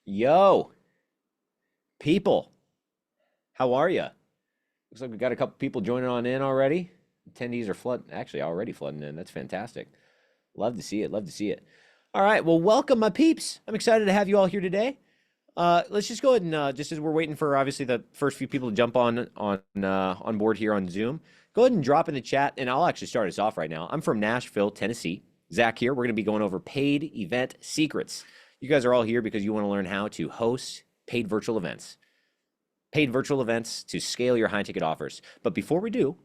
Yo, people, how are you? Looks like we got a couple people joining on in already. Attendees are actually already flooding in. That's fantastic. Love to see it. Love to see it. All right, well, welcome, my peeps. I'm excited to have you all here today. Let's just go ahead and just as we're waiting for obviously the first few people to jump on board here on Zoom, go ahead and drop in the chat, and I'll actually start us off right now. I'm from Nashville, Tennessee. Zach here. We're going to be going over paid event secrets. You guys are all here because you want to learn how to host paid virtual events. Paid virtual events to scale your high ticket offers. But before we do,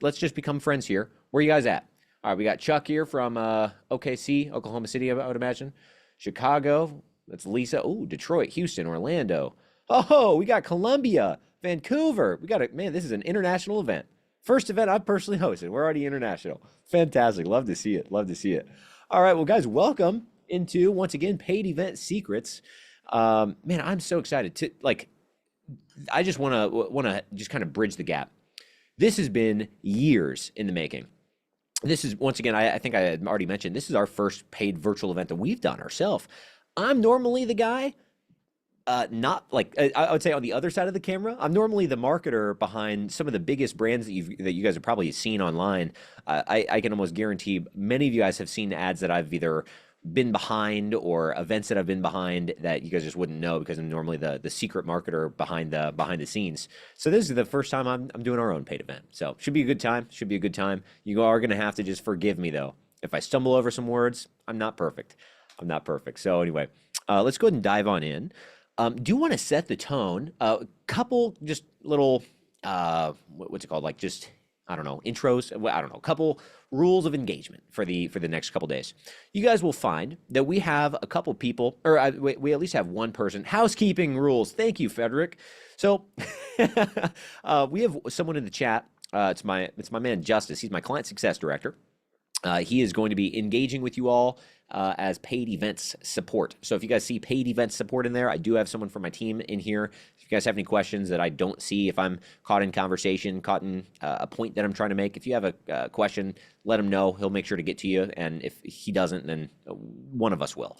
let's just become friends here. Where are you guys at? All right, we got Chuck here from OKC, Oklahoma City, I would imagine. Chicago, that's Lisa. Oh, Detroit, Houston, Orlando. Oh, we got Columbia, Vancouver. We got it, man. This is an international event. First event I've personally hosted. We're already international. Fantastic. Love to see it. Love to see it. All right, well, guys, welcome into once again paid event secrets. Man, I'm so excited to I just want to just kind of bridge the gap. This has been years in the making. This is once again, I think I had already mentioned, this is our first paid virtual event that we've done ourselves. I'm normally the guy, not like I would say on the other side of the camera. I'm normally the marketer behind some of the biggest brands that you guys have probably seen online. I can almost guarantee many of you guys have seen ads that I've either been behind or events that I've been behind that you guys just wouldn't know because I'm normally the secret marketer behind the scenes. So this is the first time I'm doing our own paid event. So should be a good time. Should be a good time. You are gonna have to just forgive me though. If I stumble over some words, I'm not perfect. I'm not perfect. So anyway, let's go ahead and dive on in. Do want to set the tone. Couple just little what's it called? Like just I don't know intros. I don't know. Couple rules of engagement for the next couple days. You guys will find that we have a couple people, or we at least have one person. Housekeeping rules. Thank you, Frederick. So we have someone in the chat. It's my man Justice. He's my client success director. He is going to be engaging with you all as paid events support. So if you guys see paid events support in there, I do have someone from my team in here. If you guys have any questions that I don't see, if I'm caught in conversation, caught in a point that I'm trying to make, if you have a question, let him know. He'll make sure to get to you. And if he doesn't, then one of us will.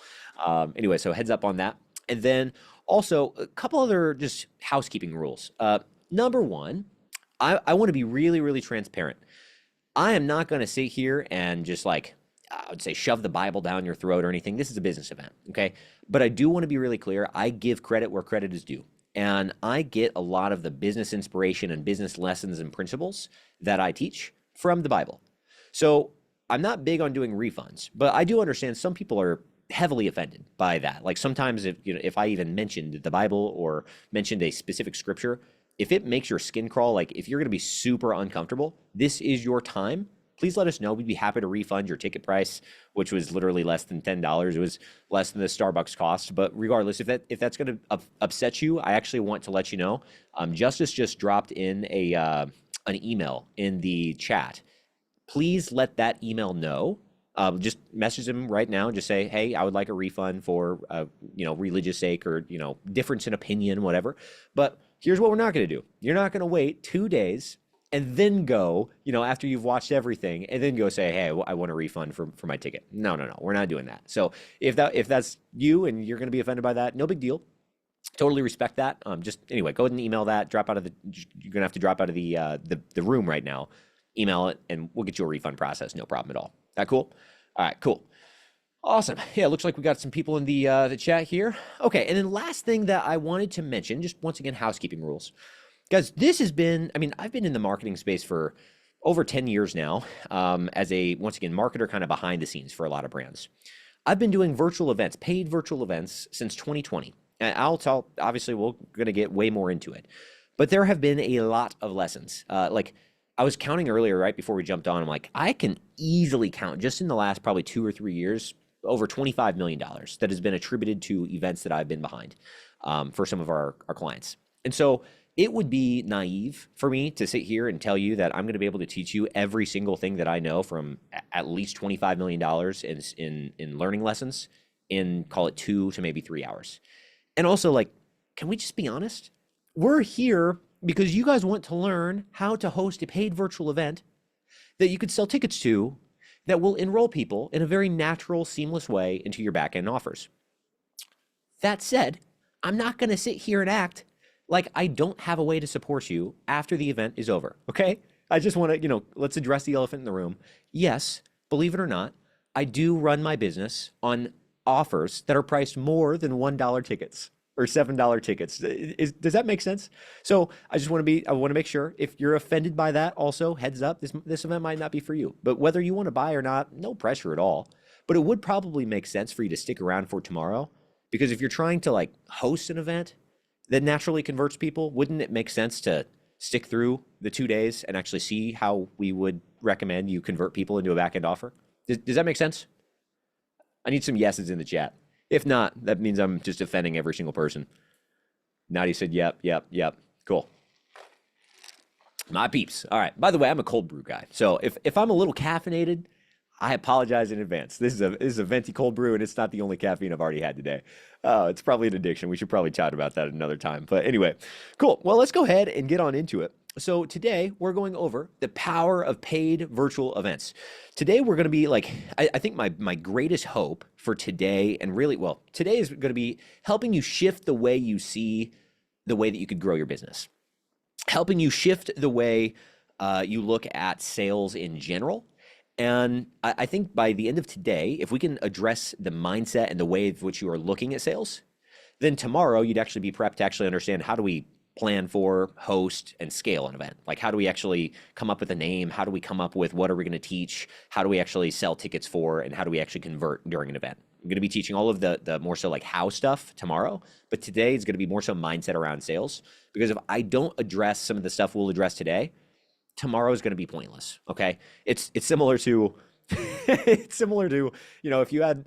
Anyway, so heads up on that. And then also a couple other just housekeeping rules. Number one, I want to be really, really transparent. I am not going to sit here and just like, I would say shove the Bible down your throat or anything. This is a business event, okay? But I do want to be really clear. I give credit where credit is due. And I get a lot of the business inspiration and business lessons and principles that I teach from the Bible. So I'm not big on doing refunds, but I do understand some people are heavily offended by that. Like sometimes if I even mentioned the Bible or mentioned a specific scripture, if it makes your skin crawl, like if you're going to be super uncomfortable, this is your time. Please let us know. We'd be happy to refund your ticket price, which was literally less than $10. It was less than the Starbucks cost. But regardless, if that's going to upset you, I actually want to let you know. Justice just dropped in an email in the chat. Please let that email know. Just message him right now and just say, hey, I would like a refund for religious sake or difference in opinion, whatever. But here's what we're not going to do. You're not going to wait 2 days and then go, after you've watched everything and then go say, hey, I want a refund for my ticket. No, we're not doing that. So if that's you and you're going to be offended by that, no big deal. Totally respect that. Just anyway, go ahead and email that. You're going to have to drop out of the room right now. Email it and we'll get you a refund process. No problem at all. That cool? All right, cool. Awesome. Yeah, looks like we got some people in the chat here. Okay, and then last thing that I wanted to mention, just once again, housekeeping rules. Guys, this has been, I've been in the marketing space for over 10 years now as a, once again, marketer kind of behind the scenes for a lot of brands. I've been doing virtual events, paid virtual events since 2020. And obviously, we're going to get way more into it. But there have been a lot of lessons. Like I was counting earlier, right before we jumped on, I'm like, I can easily count just in the last probably 2 or 3 years, over $25 million that has been attributed to events that I've been behind for some of our clients. And so it would be naive for me to sit here and tell you that I'm going to be able to teach you every single thing that I know from at least $25 million in learning lessons in, call it 2 to maybe 3 hours. And also, like, can we just be honest? We're here because you guys want to learn how to host a paid virtual event that you could sell tickets to that will enroll people in a very natural, seamless way into your back-end offers. That said, I'm not going to sit here and act like I don't have a way to support you after the event is over. Okay. I just want to, let's address the elephant in the room. Yes, believe it or not, I do run my business on offers that are priced more than $1 tickets or $7 tickets. Does that make sense? So I want to make sure if you're offended by that, also heads up, this event might not be for you. But whether you want to buy or not, no pressure at all. But it would probably make sense for you to stick around for tomorrow, because if you're trying to like host an event that naturally converts people, wouldn't it make sense to stick through the 2 days and actually see how we would recommend you convert people into a back end offer? Does that make sense? I need some yeses in the chat. If not, that means I'm just offending every single person. Nadi said, yep, yep, yep. Cool. My peeps. All right. By the way, I'm a cold brew guy. So if I'm a little caffeinated, I apologize in advance. This is a venti cold brew, and it's not the only caffeine I've already had today. It's probably an addiction. We should probably chat about that another time. But anyway, cool. Well, let's go ahead and get on into it. So today we're going over the power of paid virtual events. Today we're going to be like, I think my greatest hope for today, and really, well, today is going to be helping you shift the way you see the way that you could grow your business, helping you shift the way you look at sales in general. And I think by the end of today, if we can address the mindset and the way in which you are looking at sales, then tomorrow you'd actually be prepped to actually understand, how do we plan for, host, and scale an event? Like, how do we actually come up with a name? How do we come up with what are we going to teach? How do we actually sell tickets for? And how do we actually convert during an event? I'm going to be teaching all of the more so like how stuff tomorrow, but today is going to be more so mindset around sales. Because if I don't address some of the stuff we'll address today, tomorrow is going to be pointless. Okay. It's similar to, it's similar to, if you had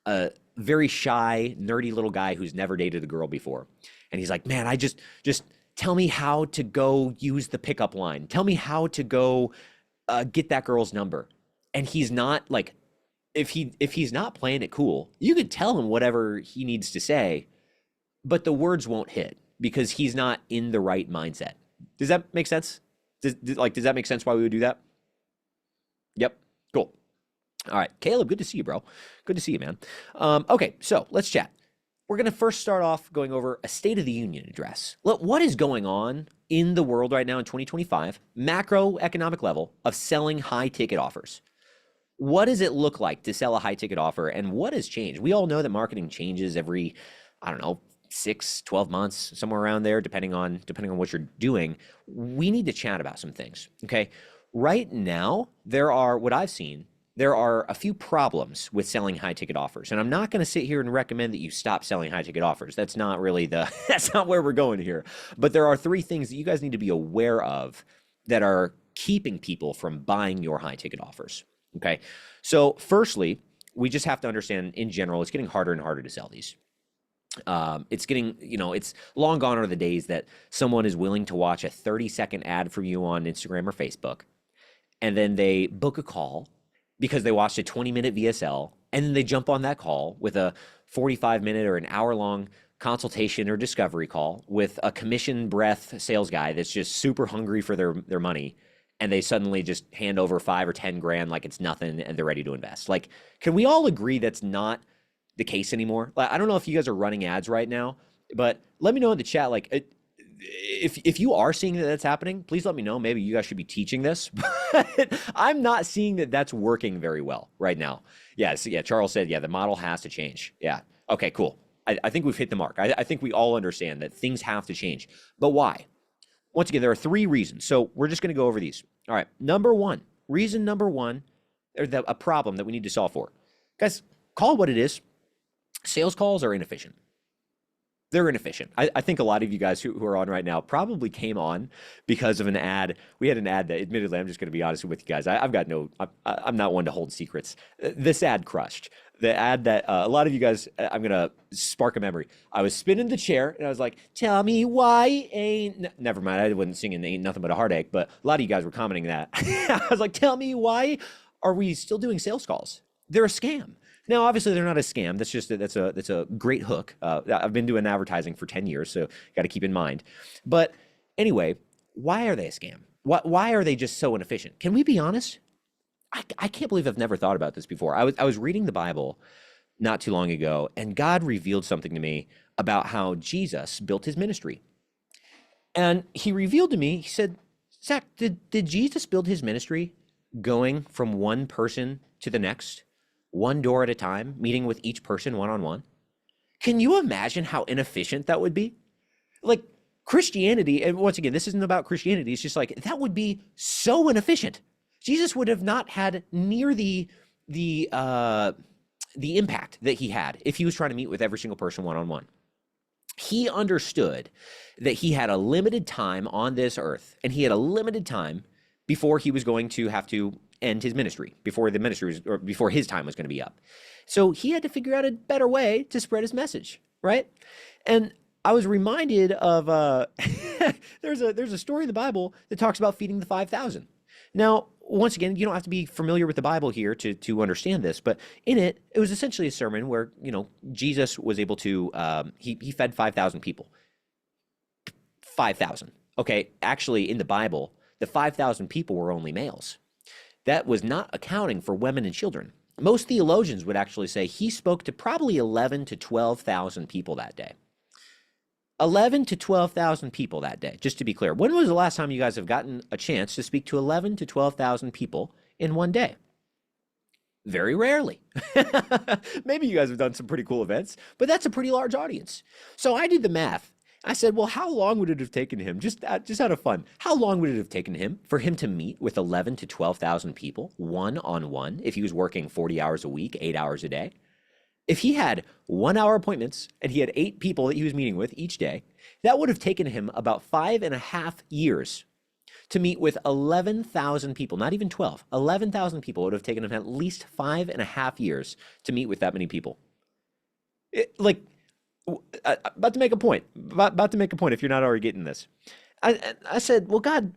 a very shy, nerdy little guy who's never dated a girl before. And he's like, man, I just tell me how to go use the pickup line. Tell me how to go get that girl's number. And he's not like, if he's not playing it cool, you could tell him whatever he needs to say, but the words won't hit because he's not in the right mindset. Does that make sense? Does that make sense why we would do that? Yep. Cool. All right. Caleb, good to see you, bro. Good to see you, man. Okay. So let's chat. We're going to first start off going over a State of the Union address. Look, what is going on in the world right now in 2025, macroeconomic level of selling high ticket offers? What does it look like to sell a high ticket offer, and what has changed? We all know that marketing changes every, 6, 12 months, somewhere around there, depending on what you're doing. We need to chat about some things. Okay. Right now, there are a few problems with selling high ticket offers. And I'm not going to sit here and recommend that you stop selling high ticket offers. That's not really that's not where we're going here. But there are 3 things that you guys need to be aware of that are keeping people from buying your high ticket offers. Okay. So firstly, we just have to understand in general, it's getting harder and harder to sell these. It's getting, it's long gone are the days that someone is willing to watch a 30-second ad from you on Instagram or Facebook, and then they book a call because they watched a 20-minute VSL, and then they jump on that call with a 45-minute or an hour-long consultation or discovery call with a commission breath sales guy that's just super hungry for their money, and they suddenly just hand over 5 or 10 grand like it's nothing, and they're ready to invest. Like, can we all agree that's not the case anymore? Like, I don't know if you guys are running ads right now, but let me know in the chat, like, if you are seeing that that's happening, please let me know. Maybe you guys should be teaching this. But I'm not seeing that that's working very well right now. Yeah, Charles said, the model has to change. Yeah. Okay, cool. I think we've hit the mark. I think we all understand that things have to change. But why? Once again, there are 3 reasons. So we're just going to go over these. All right. Reason number one, or a problem that we need to solve for. Guys, call it what it is. Sales calls are inefficient. They're inefficient. I think a lot of you guys who are on right now probably came on because of an ad. We had an ad that, admittedly, I'm just going to be honest with you guys. I'm not one to hold secrets. This ad crushed. The ad that a lot of you guys, I'm going to spark a memory. I was spinning the chair and I was like, tell me why ain't, never mind. I wasn't singing Ain't Nothing But a Heartache, but a lot of you guys were commenting that. I was like, tell me why are we still doing sales calls? They're a scam. Now, obviously, they're not a scam. That's a great hook. I've been doing advertising for 10 years, so got to keep in mind. But anyway, why are they a scam? Why are they just so inefficient? Can we be honest? I can't believe I've never thought about this before. I was reading the Bible not too long ago, and God revealed something to me about how Jesus built his ministry. And he revealed to me, he said, Zach, did Jesus build his ministry going from one person to the next, one door at a time, meeting with each person one on one? Can you imagine how inefficient that would be? Like Christianity, and once again, this isn't about Christianity. It's just like that would be so inefficient. Jesus would have not had near the impact that he had if he was trying to meet with every single person one on one. He understood that he had a limited time on this earth, and he had a limited time before he was going to have to end his ministry, before the ministry was, or before his time was going to be up. So he had to figure out a better way to spread his message, right? And I was reminded of there's a story in the Bible that talks about feeding the 5,000. Now, once again, you don't have to be familiar with the Bible here to understand this, but in it was essentially a sermon where, Jesus was able to, he fed 5,000 people. 5,000. Okay, actually in the Bible, the 5,000 people were only males. That was not accounting for women and children. Most theologians would actually say he spoke to probably 11 to 12,000 people that day. 11 to 12,000 people that day, just to be clear. When was the last time you guys have gotten a chance to speak to 11 to 12,000 people in one day? Very rarely. Maybe you guys have done some pretty cool events, but that's a pretty large audience. So I did the math. I said, well, how long would it have taken him, just out of fun, how long would it have taken him for him to meet with 11 to 12,000 people one-on-one if he was working 40 hours a week, 8 hours a day? If he had 1 hour appointments and he had 8 people that he was meeting with each day, that would have taken him about 5.5 years to meet with 11,000 people, not even 12, 11,000 people. It would have taken him at least 5.5 years to meet with that many people. About to make a point, if you're not already getting this. I said, well, God,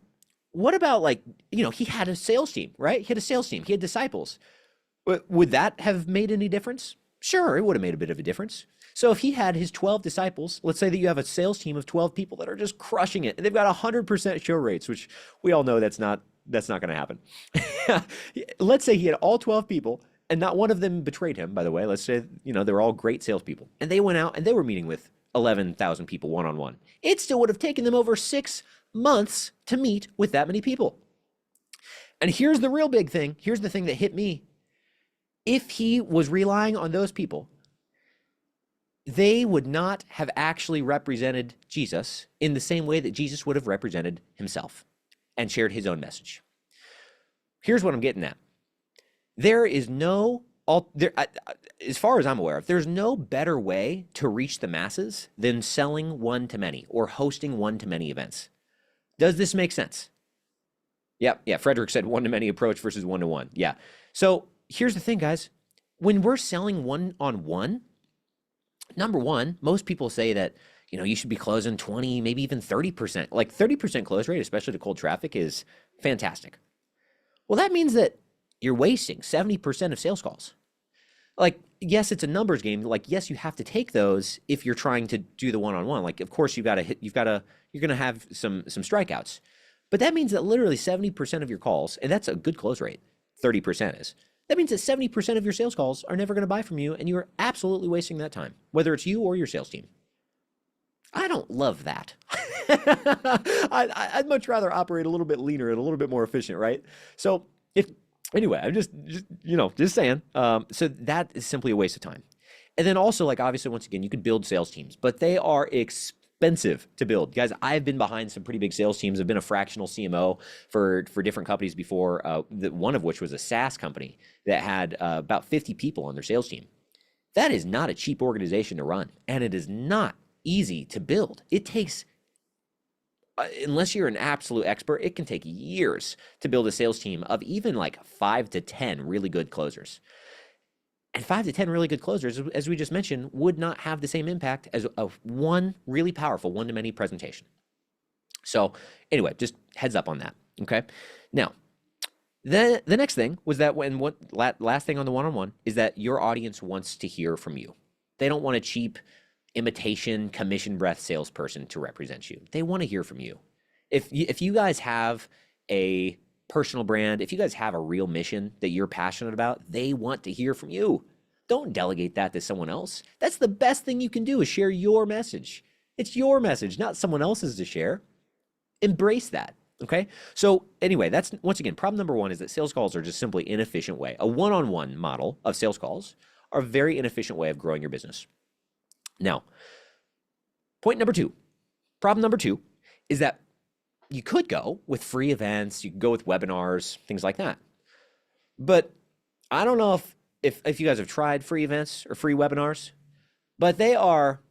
what about he had a sales team, right? He had a sales team. He had disciples. Would that have made any difference? Sure, it would have made a bit of a difference. So if he had his 12 disciples, let's say that you have a sales team of 12 people that are just crushing it, and they've got 100% show rates, which we all know that's not going to happen. Let's say he had all 12 people, and not one of them betrayed him, by the way. Let's say, they were all great salespeople, and they went out and they were meeting with 11,000 people one-on-one. It still would have taken them over 6 months to meet with that many people. And here's the real big thing. Here's the thing that hit me. If he was relying on those people, they would not have actually represented Jesus in the same way that Jesus would have represented himself and shared his own message. Here's what I'm getting at. There is no, as far as I'm aware of, there's no better way to reach the masses than selling one-to-many or hosting one-to-many events. Does this make sense? Yeah, Frederick said one-to-many approach versus one-to-one. Yeah. So here's the thing, guys. When we're selling one-on-one, number one, most people say that, you should be closing 20, maybe even 30%. Like 30% close rate, especially to cold traffic, is fantastic. Well, that means that you're wasting 70% of sales calls. Yes, it's a numbers game. Yes, you have to take those if you're trying to do the one-on-one. Of course, you're going to have some strikeouts. But that means that literally 70% of your calls, and that's a good close rate, 30% is. That means that 70% of your sales calls are never going to buy from you, and you are absolutely wasting that time, whether it's you or your sales team. I don't love that. I'd much rather operate a little bit leaner and a little bit more efficient, right? So anyway, I'm just saying. So that is simply a waste of time. And then also, obviously, once again, you could build sales teams, but they are expensive to build. Guys, I've been behind some pretty big sales teams. I've been a fractional CMO for different companies before, one of which was a SaaS company that had about 50 people on their sales team. That is not a cheap organization to run, and it is not easy to build. It takes, unless you're an absolute expert, it can take years to build a sales team of even 5 to 10 really good closers. And 5 to 10 really good closers, as we just mentioned, would not have the same impact as one really powerful one-to-many presentation. So anyway, just heads up on that, okay? Now, the next thing was that last thing on the one-on-one is that your audience wants to hear from you. They don't want a cheap imitation commission breath salesperson to represent you. They want to hear from you. If you guys have a personal brand, if you guys have a real mission that you're passionate about, they want to hear from you. Don't delegate that to someone else. That's the best thing you can do is share your message. It's your message, not someone else's to share. Embrace that. Okay. So anyway, that's once again, problem number one is that sales calls are just simply inefficient way. A one-on-one model of sales calls are a very inefficient way of growing your business. Now, point number two, problem number two is that you could go with free events, you can go with webinars, things like that. But I don't know if you guys have tried free events or free webinars, but they are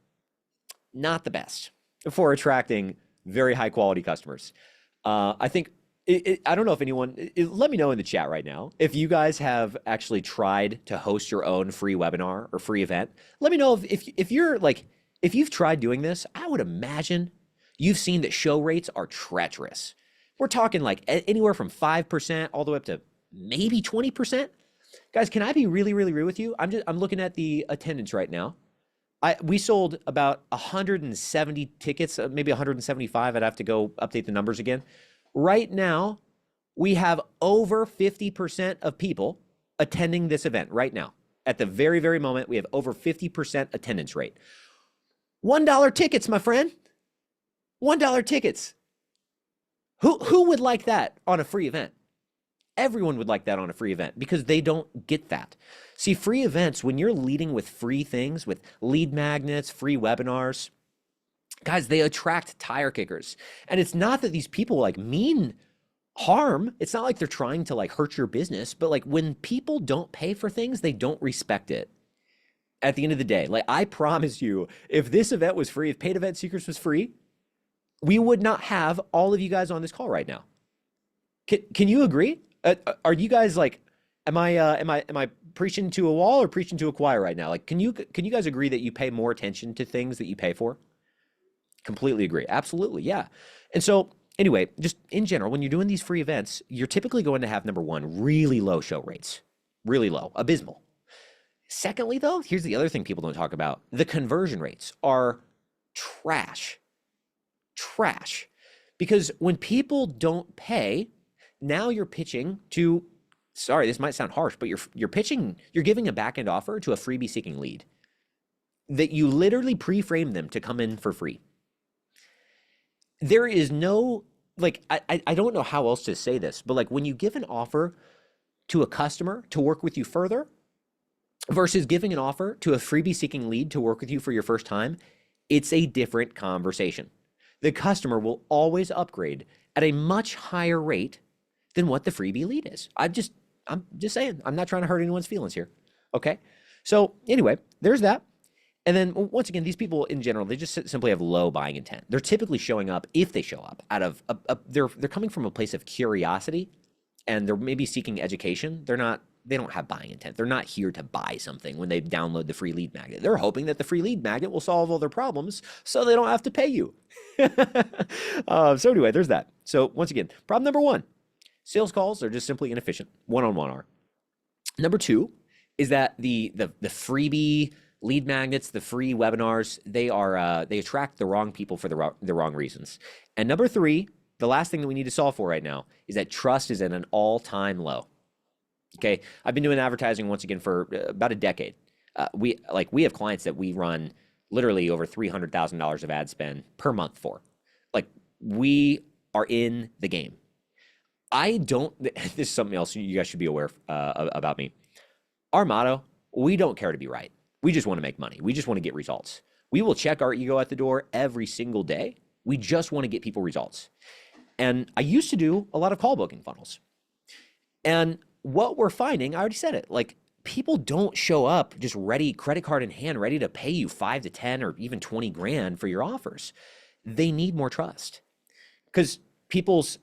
not the best for attracting very high quality customers. I think, I don't know if anyone, let me know in the chat right now, if you guys have actually tried to host your own free webinar or free event. Let me know if you're like, if you've tried doing this. I would imagine you've seen that show rates are treacherous. We're talking like anywhere from 5% all the way up to maybe 20%. Guys, can I be really, really rude with you? I'm looking at the attendance right now. We sold about 170 tickets, maybe 175. I'd have to go update the numbers again. Right now, we have over 50% of people attending this event right now. At the very, very moment, we have over 50% attendance rate. $1 tickets, my friend. $1 tickets. Who would like that on a free event? Everyone would like that on a free event because they don't get that. See, free events, when you're leading with free things, with lead magnets, free webinars, guys, they attract tire kickers. And it's not that these people like mean harm. It's not like they're trying to like hurt your business, but like when people don't pay for things, they don't respect it. At the end of the day, like I promise you, if this event was free, if Paid Event Secrets was free, we would not have all of you guys on this call right now. Can you agree? Are you guys like, am I preaching to a wall or preaching to a choir right now? Like, can you guys agree that you pay more attention to things that you pay for? Completely agree. Absolutely. Yeah. And so anyway, just in general, when you're doing these free events, you're typically going to have, number one, really low show rates, really low, abysmal. Secondly, though, here's the other thing people don't talk about. The conversion rates are trash. Trash. Because when people don't pay, now you're pitching to, sorry, this might sound harsh, but you're pitching, you're giving a back-end offer to a freebie seeking lead that you literally pre-frame them to come in for free. There is no, like, I don't know how else to say this, but like when you give an offer to a customer to work with you further versus giving an offer to a freebie seeking lead to work with you for your first time, it's a different conversation. The customer will always upgrade at a much higher rate than what the freebie lead is. I'm just saying, I'm not trying to hurt anyone's feelings here. Okay. So anyway, there's that. And then once again, these people in general, they just simply have low buying intent. They're typically showing up, if they show up, out of they're coming from a place of curiosity, and they're maybe seeking education. They don't have buying intent. They're not here to buy something when they download the free lead magnet. They're hoping that the free lead magnet will solve all their problems so they don't have to pay you. So anyway, there's that. So once again, problem number one, sales calls are just simply inefficient. One-on-one are. Number two is that the freebie lead magnets, the free webinars, they attract the wrong people for the wrong reasons. And number three, the last thing that we need to solve for right now is that trust is at an all-time low. Okay, I've been doing advertising once again for about a decade. We have clients that we run literally over $300,000 of ad spend per month for. Like, we are in the game. This is something else you guys should be aware about me. Our motto, we don't care to be right. We just want to make money. We just want to get results. We will check our ego at the door every single day. We just want to get people results. And I used to do a lot of call booking funnels. And what we're finding, I already said it, like people don't show up just ready, credit card in hand, ready to pay you 5 to 10 or even 20 grand for your offers. They need more trust because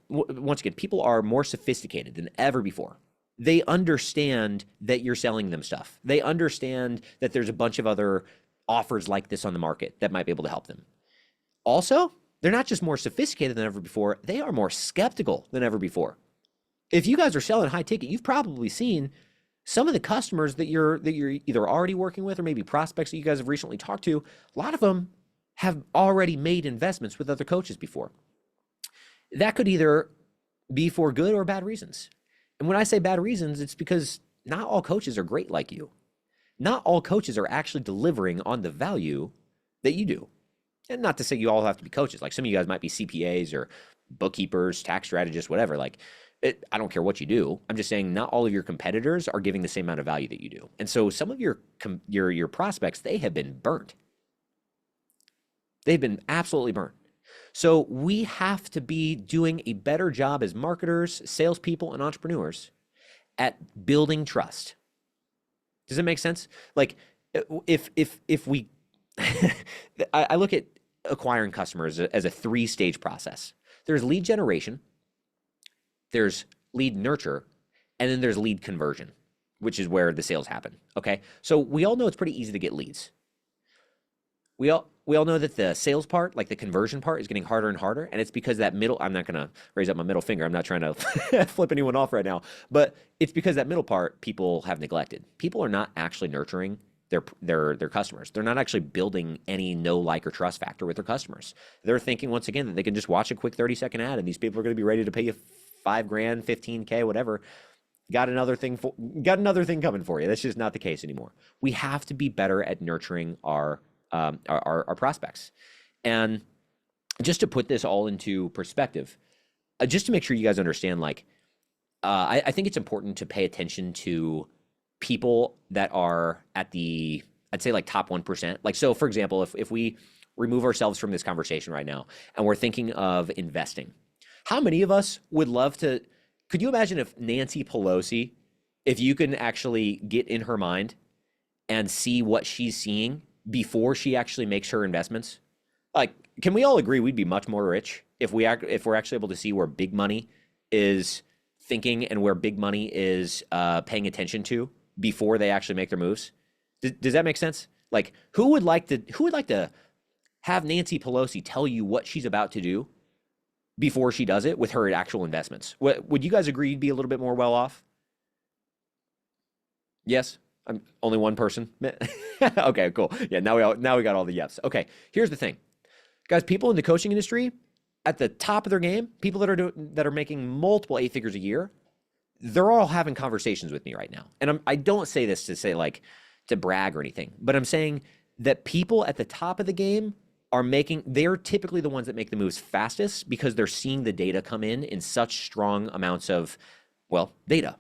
once again, people are more sophisticated than ever before. They understand that you're selling them stuff. They understand that there's a bunch of other offers like this on the market that might be able to help them. Also, they're not just more sophisticated than ever before, they are more skeptical than ever before. If you guys are selling high ticket, you've probably seen some of the customers that you're either already working with or maybe prospects that you guys have recently talked to. A lot of them have already made investments with other coaches before. That could either be for good or bad reasons. And when I say bad reasons, it's because not all coaches are great like you. not all coaches are actually delivering on the value that you do. And not to say you all have to be coaches. Like some of you guys might be CPAs or bookkeepers, tax strategists, whatever. Like I don't care what you do. I'm just saying not all of your competitors are giving the same amount of value that you do. And so some of your prospects, they have been burnt. They've been absolutely burnt. So we have to be doing a better job as marketers, salespeople, and entrepreneurs at building trust. Does it make sense? Like if we, I look at acquiring customers as a three-stage process. There's lead generation, there's lead nurture, and then there's lead conversion, which is where the sales happen. Okay, so we all know it's pretty easy to get leads. We all know that the sales part, like the conversion part, is getting harder and harder, and it's because that middle. I'm not gonna raise up my middle finger. I'm not trying to flip anyone off right now, but it's because that middle part people have neglected. People are not actually nurturing their customers. They're not actually building any know, like, or trust factor with their customers. They're thinking once again that they can just watch a quick 30-second ad, and these people are going to be ready to pay you $5,000, $15K, whatever. Got another thing coming for you. That's just not the case anymore. We have to be better at nurturing our prospects. And just to put this all into perspective, just to make sure you guys understand, like, I think it's important to pay attention to people that are at the, I'd say, like, top 1%. Like, so for example, if we remove ourselves from this conversation right now and we're thinking of investing, how many of us would love to, could you imagine if Nancy Pelosi, if you can actually get in her mind and see what she's seeing before she actually makes her investments? Like, can we all agree we'd be much more rich if we're actually able to see where big money is thinking and where big money is paying attention to before they actually make their moves? Does that make sense? Like, who would like to have Nancy Pelosi tell you what she's about to do before she does it with her actual investments? Would you guys agree you'd be a little bit more well off? Yes? I'm only one person. Okay, cool. Yeah, now we got all the yes. Okay, here's the thing. Guys, people in the coaching industry at the top of their game, people that are making multiple 8 figures a year, they're all having conversations with me right now. And I don't say this to say, like, to brag or anything, but I'm saying that people at the top of the game they're typically the ones that make the moves fastest because they're seeing the data come in such strong amounts of, well, data.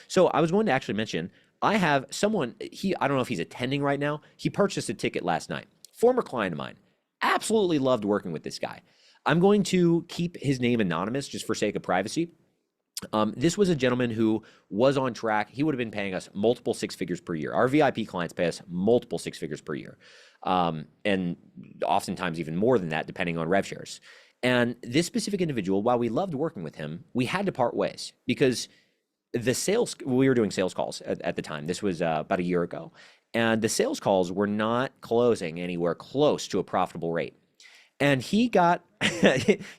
So I was going to actually mention, I have someone, I don't know if he's attending right now. He purchased a ticket last night. Former client of mine. Absolutely loved working with this guy. I'm going to keep his name anonymous just for sake of privacy. This was a gentleman who was on track. He would have been paying us multiple 6 figures per year. Our VIP clients pay us multiple 6 figures per year. And oftentimes even more than that, depending on rev shares. And this specific individual, while we loved working with him, we had to part ways because we were doing sales calls at the time. This was about a year ago. And the sales calls were not closing anywhere close to a profitable rate. And he got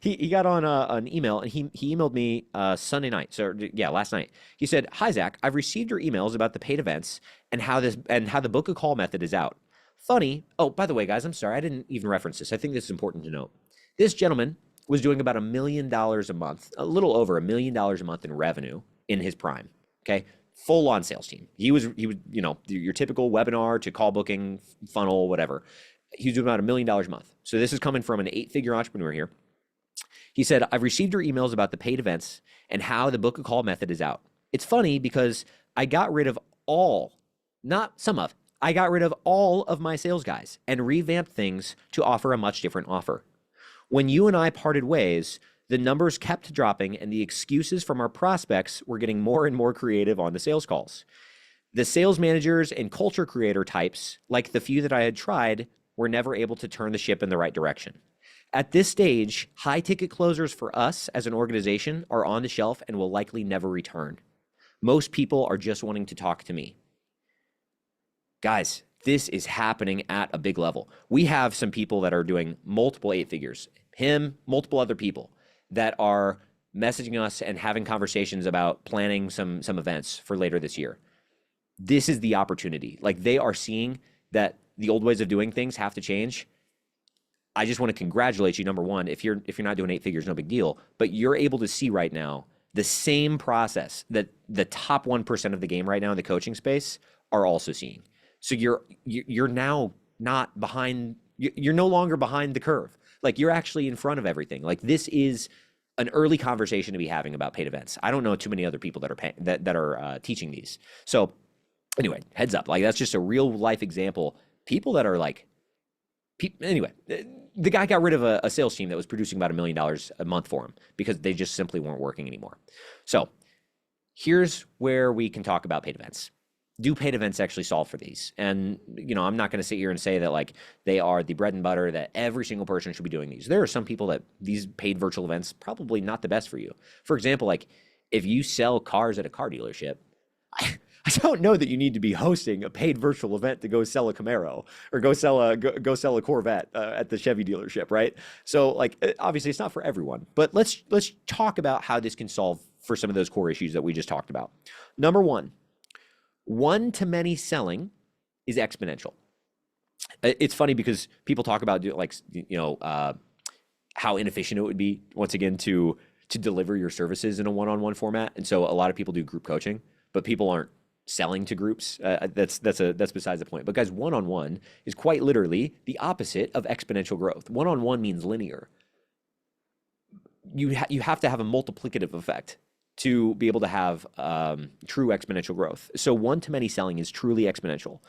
he got on an email, and he emailed me Sunday night. So yeah, last night. He said, "Hi Zach, I've received your emails about the paid events and how the book a call method is out. Funny. Oh, by the way, guys, I'm sorry, I didn't even reference this. I think this is important to note. This gentleman was doing about $1 million a month, a little over $1 million a month in revenue in his prime. Okay, full on sales team. He was your typical webinar to call booking funnel, whatever. He was doing about $1 million a month. So this is coming from an 8-figure entrepreneur here. He said, I've received your emails about the paid events and how the book a call method is out. It's funny because I got rid of I got rid of all of my sales guys and revamped things to offer a much different offer. When you and I parted ways, the numbers kept dropping and the excuses from our prospects were getting more and more creative on the sales calls. The sales managers and culture creator types, like the few that I had tried, were never able to turn the ship in the right direction. At this stage, high ticket closers for us as an organization are on the shelf and will likely never return. Most people are just wanting to talk to me. Guys, this is happening at a big level. We have some people that are doing multiple 8 figures, multiple other people that are messaging us and having conversations about planning some events for later this year. This is the opportunity. Like, they are seeing that the old ways of doing things have to change. I just want to congratulate you, number one. If you're not doing 8 figures, no big deal. But you're able to see right now the same process that the top 1% of the game right now in the coaching space are also seeing. So you're now not behind, you're no longer behind the curve. Like you're actually in front of everything. Like this is an early conversation to be having about paid events. I don't know too many other people that are that are teaching these. So anyway, heads up. Like that's just a real life example. People that are like, anyway, the guy got rid of a sales team that was producing about $1 million a month for him because they just simply weren't working anymore. So here's where we can talk about paid events. Do paid events actually solve for these? And, I'm not going to sit here and say that like they are the bread and butter that every single person should be doing these. There are some people that these paid virtual events probably not the best for you. For example, like if you sell cars at a car dealership, I don't know that you need to be hosting a paid virtual event to go sell a Camaro or go sell a Corvette at the Chevy dealership, right? So like obviously it's not for everyone, but let's talk about how this can solve for some of those core issues that we just talked about. Number one-to-many selling is exponential. It's funny because people talk about how inefficient it would be once again to deliver your services in a one-on-one format, and so a lot of people do group coaching, but people aren't selling to groups. That's besides the point. But guys, one-on-one is quite literally the opposite of exponential growth. One-on-one means linear. You have to have a multiplicative effect to be able to have true exponential growth. So one-to-many selling is truly exponential.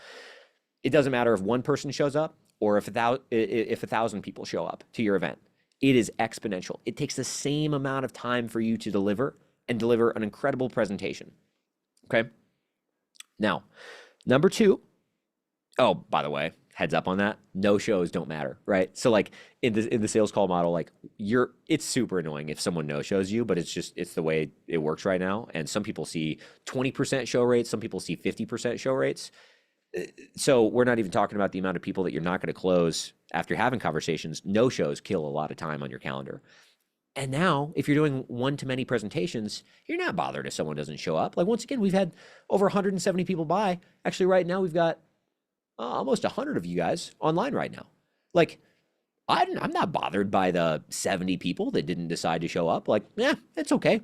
It doesn't matter if one person shows up or if 1,000 people show up to your event. It is exponential. It takes the same amount of time for you to deliver an incredible presentation. Okay. Now, number 2, oh, by the way, heads up on that, no shows don't matter, right? So like in the sales call model, like it's super annoying if someone no shows you, but it's the way it works right now. And some people see 20% show rates, some people see 50% show rates. So we're not even talking about the amount of people that you're not going to close after having conversations. No shows kill a lot of time on your calendar. And now, if you're doing one-to-many presentations, you're not bothered if someone doesn't show up. Like once again, we've had over 170 people buy. Actually, right now we've got almost 100 of you guys online right now. Like, I'm not bothered by the 70 people that didn't decide to show up. Like, yeah, it's okay,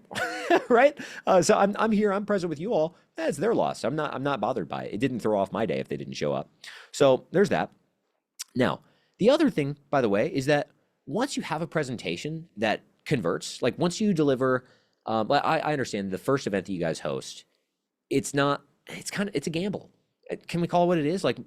right? So I'm here. I'm present with you all. It's their loss. I'm not bothered by it. It didn't throw off my day if they didn't show up. So there's that. Now, the other thing, by the way, is that once you have a presentation that converts, like once you deliver, I understand the first event that you guys host, it's a gamble. Can we call it what it is? Like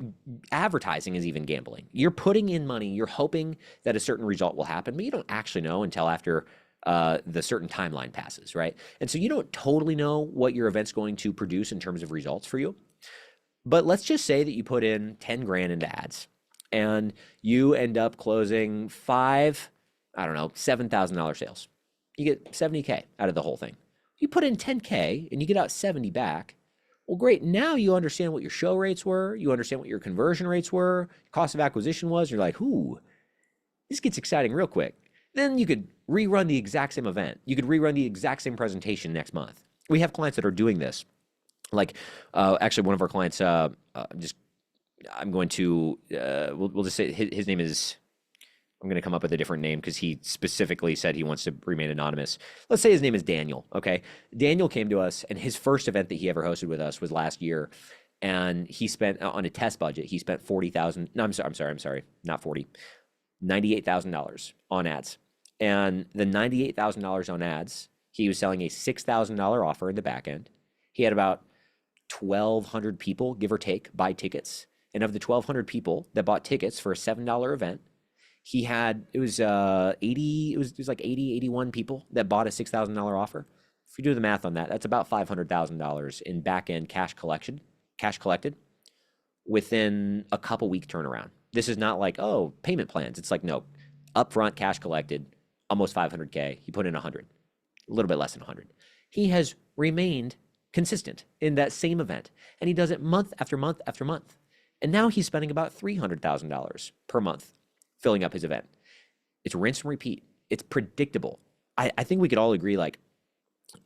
advertising is even gambling. You're putting in money, you're hoping that a certain result will happen, but you don't actually know until after the certain timeline passes, right? And so you don't totally know what your event's going to produce in terms of results for you. But let's just say that you put in 10 grand into ads and you end up closing $7,000 sales. You get 70K out of the whole thing. You put in 10K and you get out 70 back. Well, great. Now you understand what your show rates were. You understand what your conversion rates were, cost of acquisition was. You're like, ooh, this gets exciting real quick. Then you could rerun the exact same event. You could rerun the exact same presentation next month. We have clients that are doing this. Like, actually, one of our clients, I'm going to, we'll just say his name is, I'm going to come up with a different name because he specifically said he wants to remain anonymous. Let's say his name is Daniel, okay? Daniel came to us, and his first event that he ever hosted with us was last year, and he spent, on a test budget, he spent $40,000, no, I'm sorry, not 40, $98,000 on ads. And the $98,000 on ads, he was selling a $6,000 offer in the back end. He had about 1,200 people, give or take, buy tickets. And of the 1,200 people that bought tickets for a $7 event, he had, it was like 81 people that bought a $6,000 offer. If you do the math on that, that's about $500,000 in back-end cash collected within a couple week turnaround. This is not like, oh, payment plans. It's like, no, upfront cash collected, almost 500K. He put in 100, a little bit less than 100. He has remained consistent in that same event, and he does it month after month after month. And now he's spending about $300,000 per month filling up his event. It's rinse and repeat. It's predictable. I think we could all agree, like,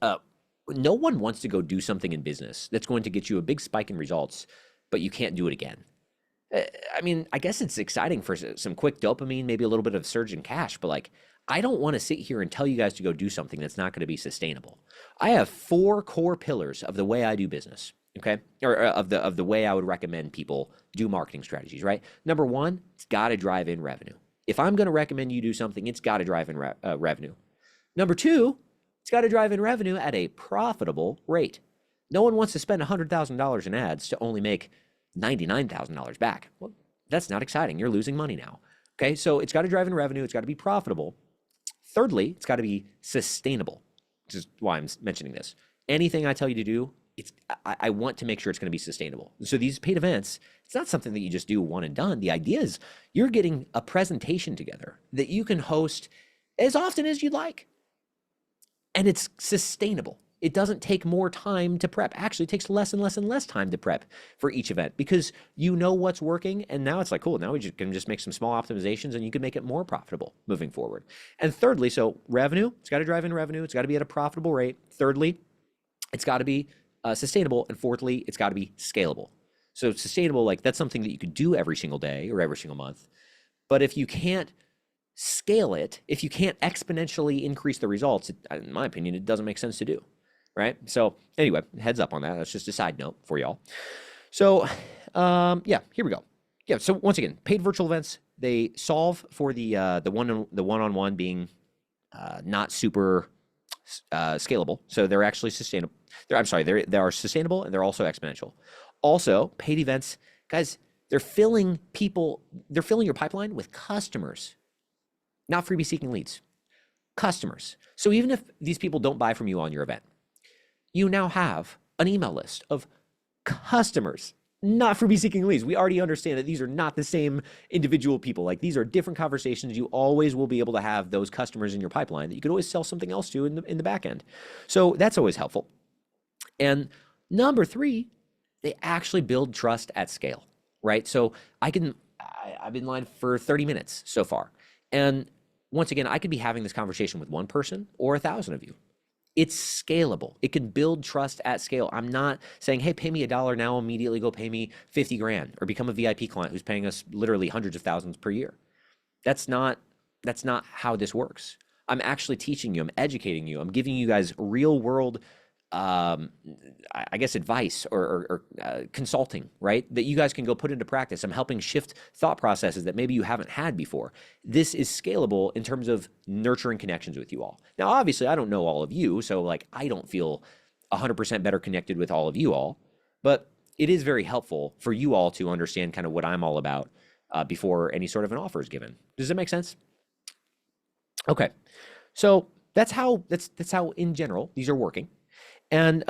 no one wants to go do something in business that's going to get you a big spike in results, but you can't do it again. I mean, I guess it's exciting for some quick dopamine, maybe a little bit of surge in cash, but like, I don't want to sit here and tell you guys to go do something that's not going to be sustainable. I have 4 core pillars of the way I do business. okay? Or of the way I would recommend people do marketing strategies, right? Number one, it's got to drive in revenue. If I'm going to recommend you do something, it's got to drive in revenue. Number two, it's got to drive in revenue at a profitable rate. No one wants to spend $100,000 in ads to only make $99,000 back. Well, that's not exciting. You're losing money now. Okay, so it's got to drive in revenue. It's got to be profitable. Thirdly, it's got to be sustainable, which is why I'm mentioning this. Anything I tell you to do, I want to make sure it's going to be sustainable. So these paid events, it's not something that you just do one and done. The idea is you're getting a presentation together that you can host as often as you'd like. And it's sustainable. It doesn't take more time to prep. Actually, it takes less and less and less time to prep for each event because you know what's working. And now it's like, cool, now we can just make some small optimizations and you can make it more profitable moving forward. And thirdly, so revenue, it's got to drive in revenue. It's got to be at a profitable rate. Thirdly, it's got to be sustainable. And fourthly, it's got to be scalable. So sustainable, like that's something that you could do every single day or every single month. But if you can't scale it, if you can't exponentially increase the results, in my opinion, it doesn't make sense to do. Right? So anyway, heads up on that. That's just a side note for y'all. So yeah, here we go. Yeah. So once again, paid virtual events, they solve for the one-on-one being not super scalable. So they're actually sustainable. They are sustainable and they're also exponential. Also, paid events, guys, they're filling your pipeline with customers, not freebie seeking leads. Customers. So even if these people don't buy from you on your event, you now have an email list of customers, not freebie seeking leads. We already understand that these are not the same individual people. Like these are different conversations. You always will be able to have those customers in your pipeline that you could always sell something else to in the back end. So that's always helpful. And number three, they actually build trust at scale, right? So I've been in line for 30 minutes so far. And once again, I could be having this conversation with one person or 1,000 of you. It's scalable. It can build trust at scale. I'm not saying, hey, pay me $1 now, immediately go pay me 50 grand or become a VIP client who's paying us literally hundreds of thousands per year. That's not how this works. I'm actually teaching you, I'm educating you, I'm giving you guys real world I guess advice or consulting, right? That you guys can go put into practice. I'm helping shift thought processes that maybe you haven't had before. This is scalable in terms of nurturing connections with you all. Now, obviously, I don't know all of you, so like I don't feel 100% better connected with all of you all, but it is very helpful for you all to understand kind of what I'm all about before any sort of an offer is given. Does that make sense? Okay, so that's how in general these are working. And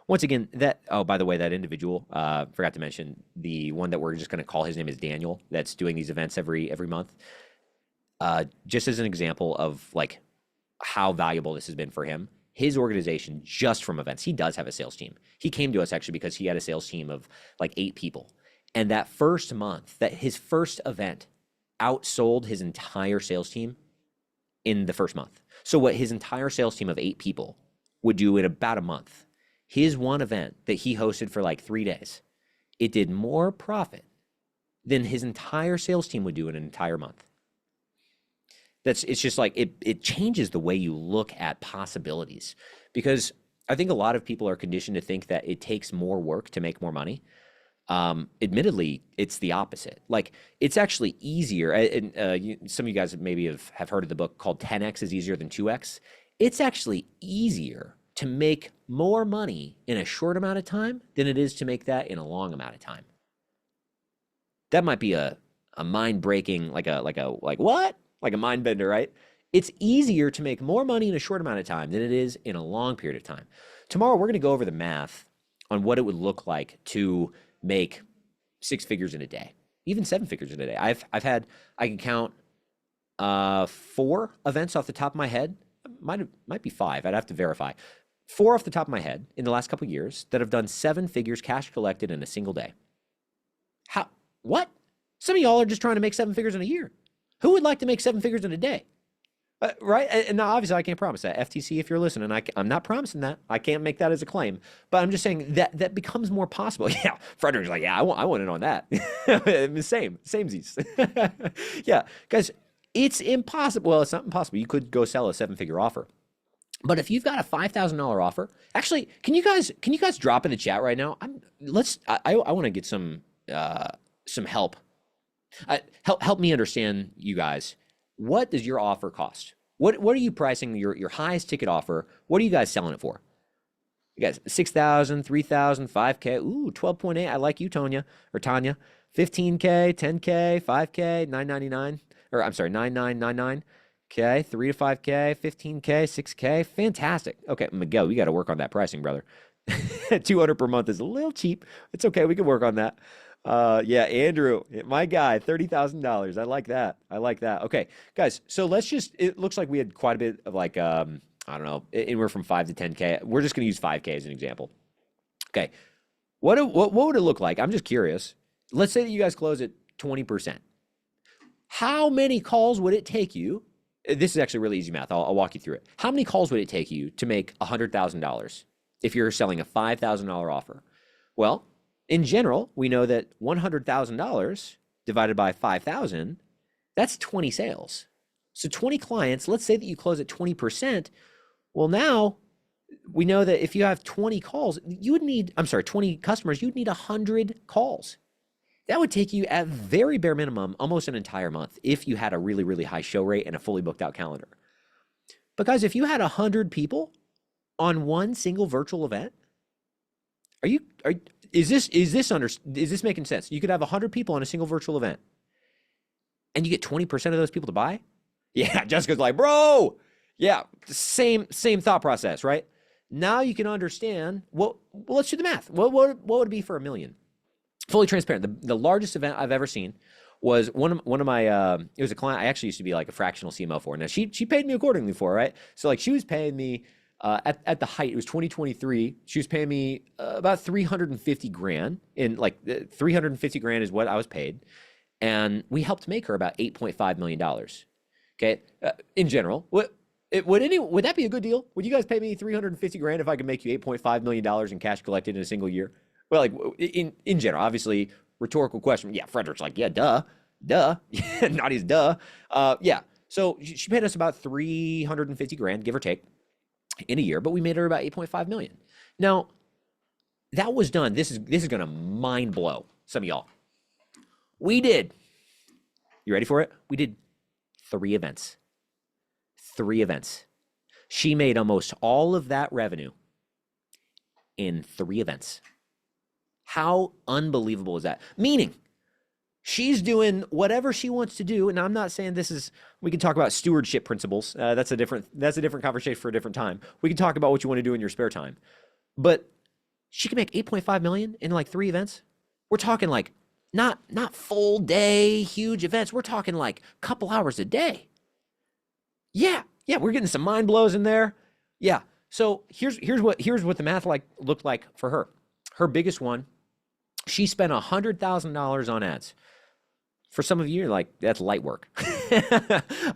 once again, by the way, that individual, forgot to mention, the one that we're just going to call, his name is Daniel, that's doing these events every month. Just as an example of like how valuable this has been for him, his organization, just from events, he does have a sales team. He came to us actually because he had a sales team of like 8 people. And that first month, his first event outsold his entire sales team in the first month. So what his entire sales team of 8 people would do in about a month, his one event that he hosted for like 3 days, it did more profit than his entire sales team would do in an entire month. It's just like, it changes the way you look at possibilities, because I think a lot of people are conditioned to think that it takes more work to make more money. Admittedly, it's the opposite. Like, it's actually easier. And some of you guys maybe have heard of the book called 10X is easier than 2X. It's actually easier to make more money in a short amount of time than it is to make that in a long amount of time. That might be a mind breaking, like what? Like a mind bender, right? It's easier to make more money in a short amount of time than it is in a long period of time. Tomorrow, we're going to go over the math on what it would look like to make 6 figures in a day, even 7 figures in a day. I can count 4 events off the top of my head. Might be 5. I'd have to verify. 4 off the top of my head in the last couple of years that have done 7 figures cash collected in a single day. What? Some of y'all are just trying to make 7 figures in a year. Who would like to make 7 figures in a day? Right? And now, obviously, I can't promise that. FTC, if you're listening, I'm not promising that. I can't make that as a claim. But I'm just saying that becomes more possible. Yeah, Frederick's like, yeah, I want in on that. Samesies. Yeah, guys, it's impossible. Well, it's not impossible. You could go sell a 7-figure offer. But if you've got a $5,000 offer, actually, can you guys drop in the chat right now? I want to get some help. Help me understand, you guys. What does your offer cost? What are you pricing your highest ticket offer? What are you guys selling it for? You guys, 6,000, 3,000, 5K. Ooh, 12.8. I like you, Tonya or Tanya. 15K, 10K, 5K, 999. Or I'm sorry, 9999. Okay, 3 to 5K, 15K, 6K. Fantastic. Okay, Miguel, we got to work on that pricing, brother. 200 per month is a little cheap. It's okay. We can work on that. Yeah, Andrew, my guy, $30,000. I like that. I like that. Okay, guys. So it looks like we had quite a bit of like, I don't know, anywhere from 5 to 10K. We're just going to use 5K as an example. Okay. What would it look like? I'm just curious. Let's say that you guys close at 20%. How many calls would it take you? This is actually really easy math. I'll walk you through it. How many calls would it take you to make $100,000 if you're selling a $5,000 offer? Well, in general, we know that $100,000 divided by 5,000, that's 20 sales. So 20 clients, let's say that you close at 20%. Well, now we know that if you have 20 calls, 20 customers, you'd need 100 calls. That would take you at very bare minimum almost an entire month if you had a really, really high show rate and a fully booked out calendar. But guys, if you had 100 people on one single virtual event, is this making sense? You could have 100 people on a single virtual event and you get 20% of those people to buy? Yeah, Jessica's like, bro, yeah, same thought process, right? Now you can understand, well, let's do the math. What would it be for $1 million? Fully transparent. The largest event I've ever seen was one of my, it was a client I actually used to be like a fractional CMO for. Now she paid me accordingly for, right? So like she was paying me, at the height, it was 2023. She was paying me about 350 grand in like 350 grand is what I was paid. And we helped make her about $8.5 million. Okay. In general, would that be a good deal? Would you guys pay me 350 grand if I could make you $8.5 million in cash collected in a single year? Well, like in general, obviously, rhetorical question. Yeah, Frederick's like, yeah, duh. Naughty's duh. Yeah. So she paid us about 350 grand, give or take, in a year, but we made her about 8.5 million. Now, that was done. This is gonna mind blow some of y'all. You ready for it? We did 3 events. 3 events. She made almost all of that revenue in 3 events. How unbelievable is that? Meaning, she's doing whatever she wants to do, and I'm not saying we can talk about stewardship principles. That's a different conversation for a different time. We can talk about what you want to do in your spare time. But she can make 8.5 million in like 3 events. We're talking like not full day, huge events. We're talking like a couple hours a day. Yeah, we're getting some mind blows in there. Yeah. So here's what the math looked like for her. Her biggest one, she spent $100,000 on ads. For some of you, you're like, that's light work.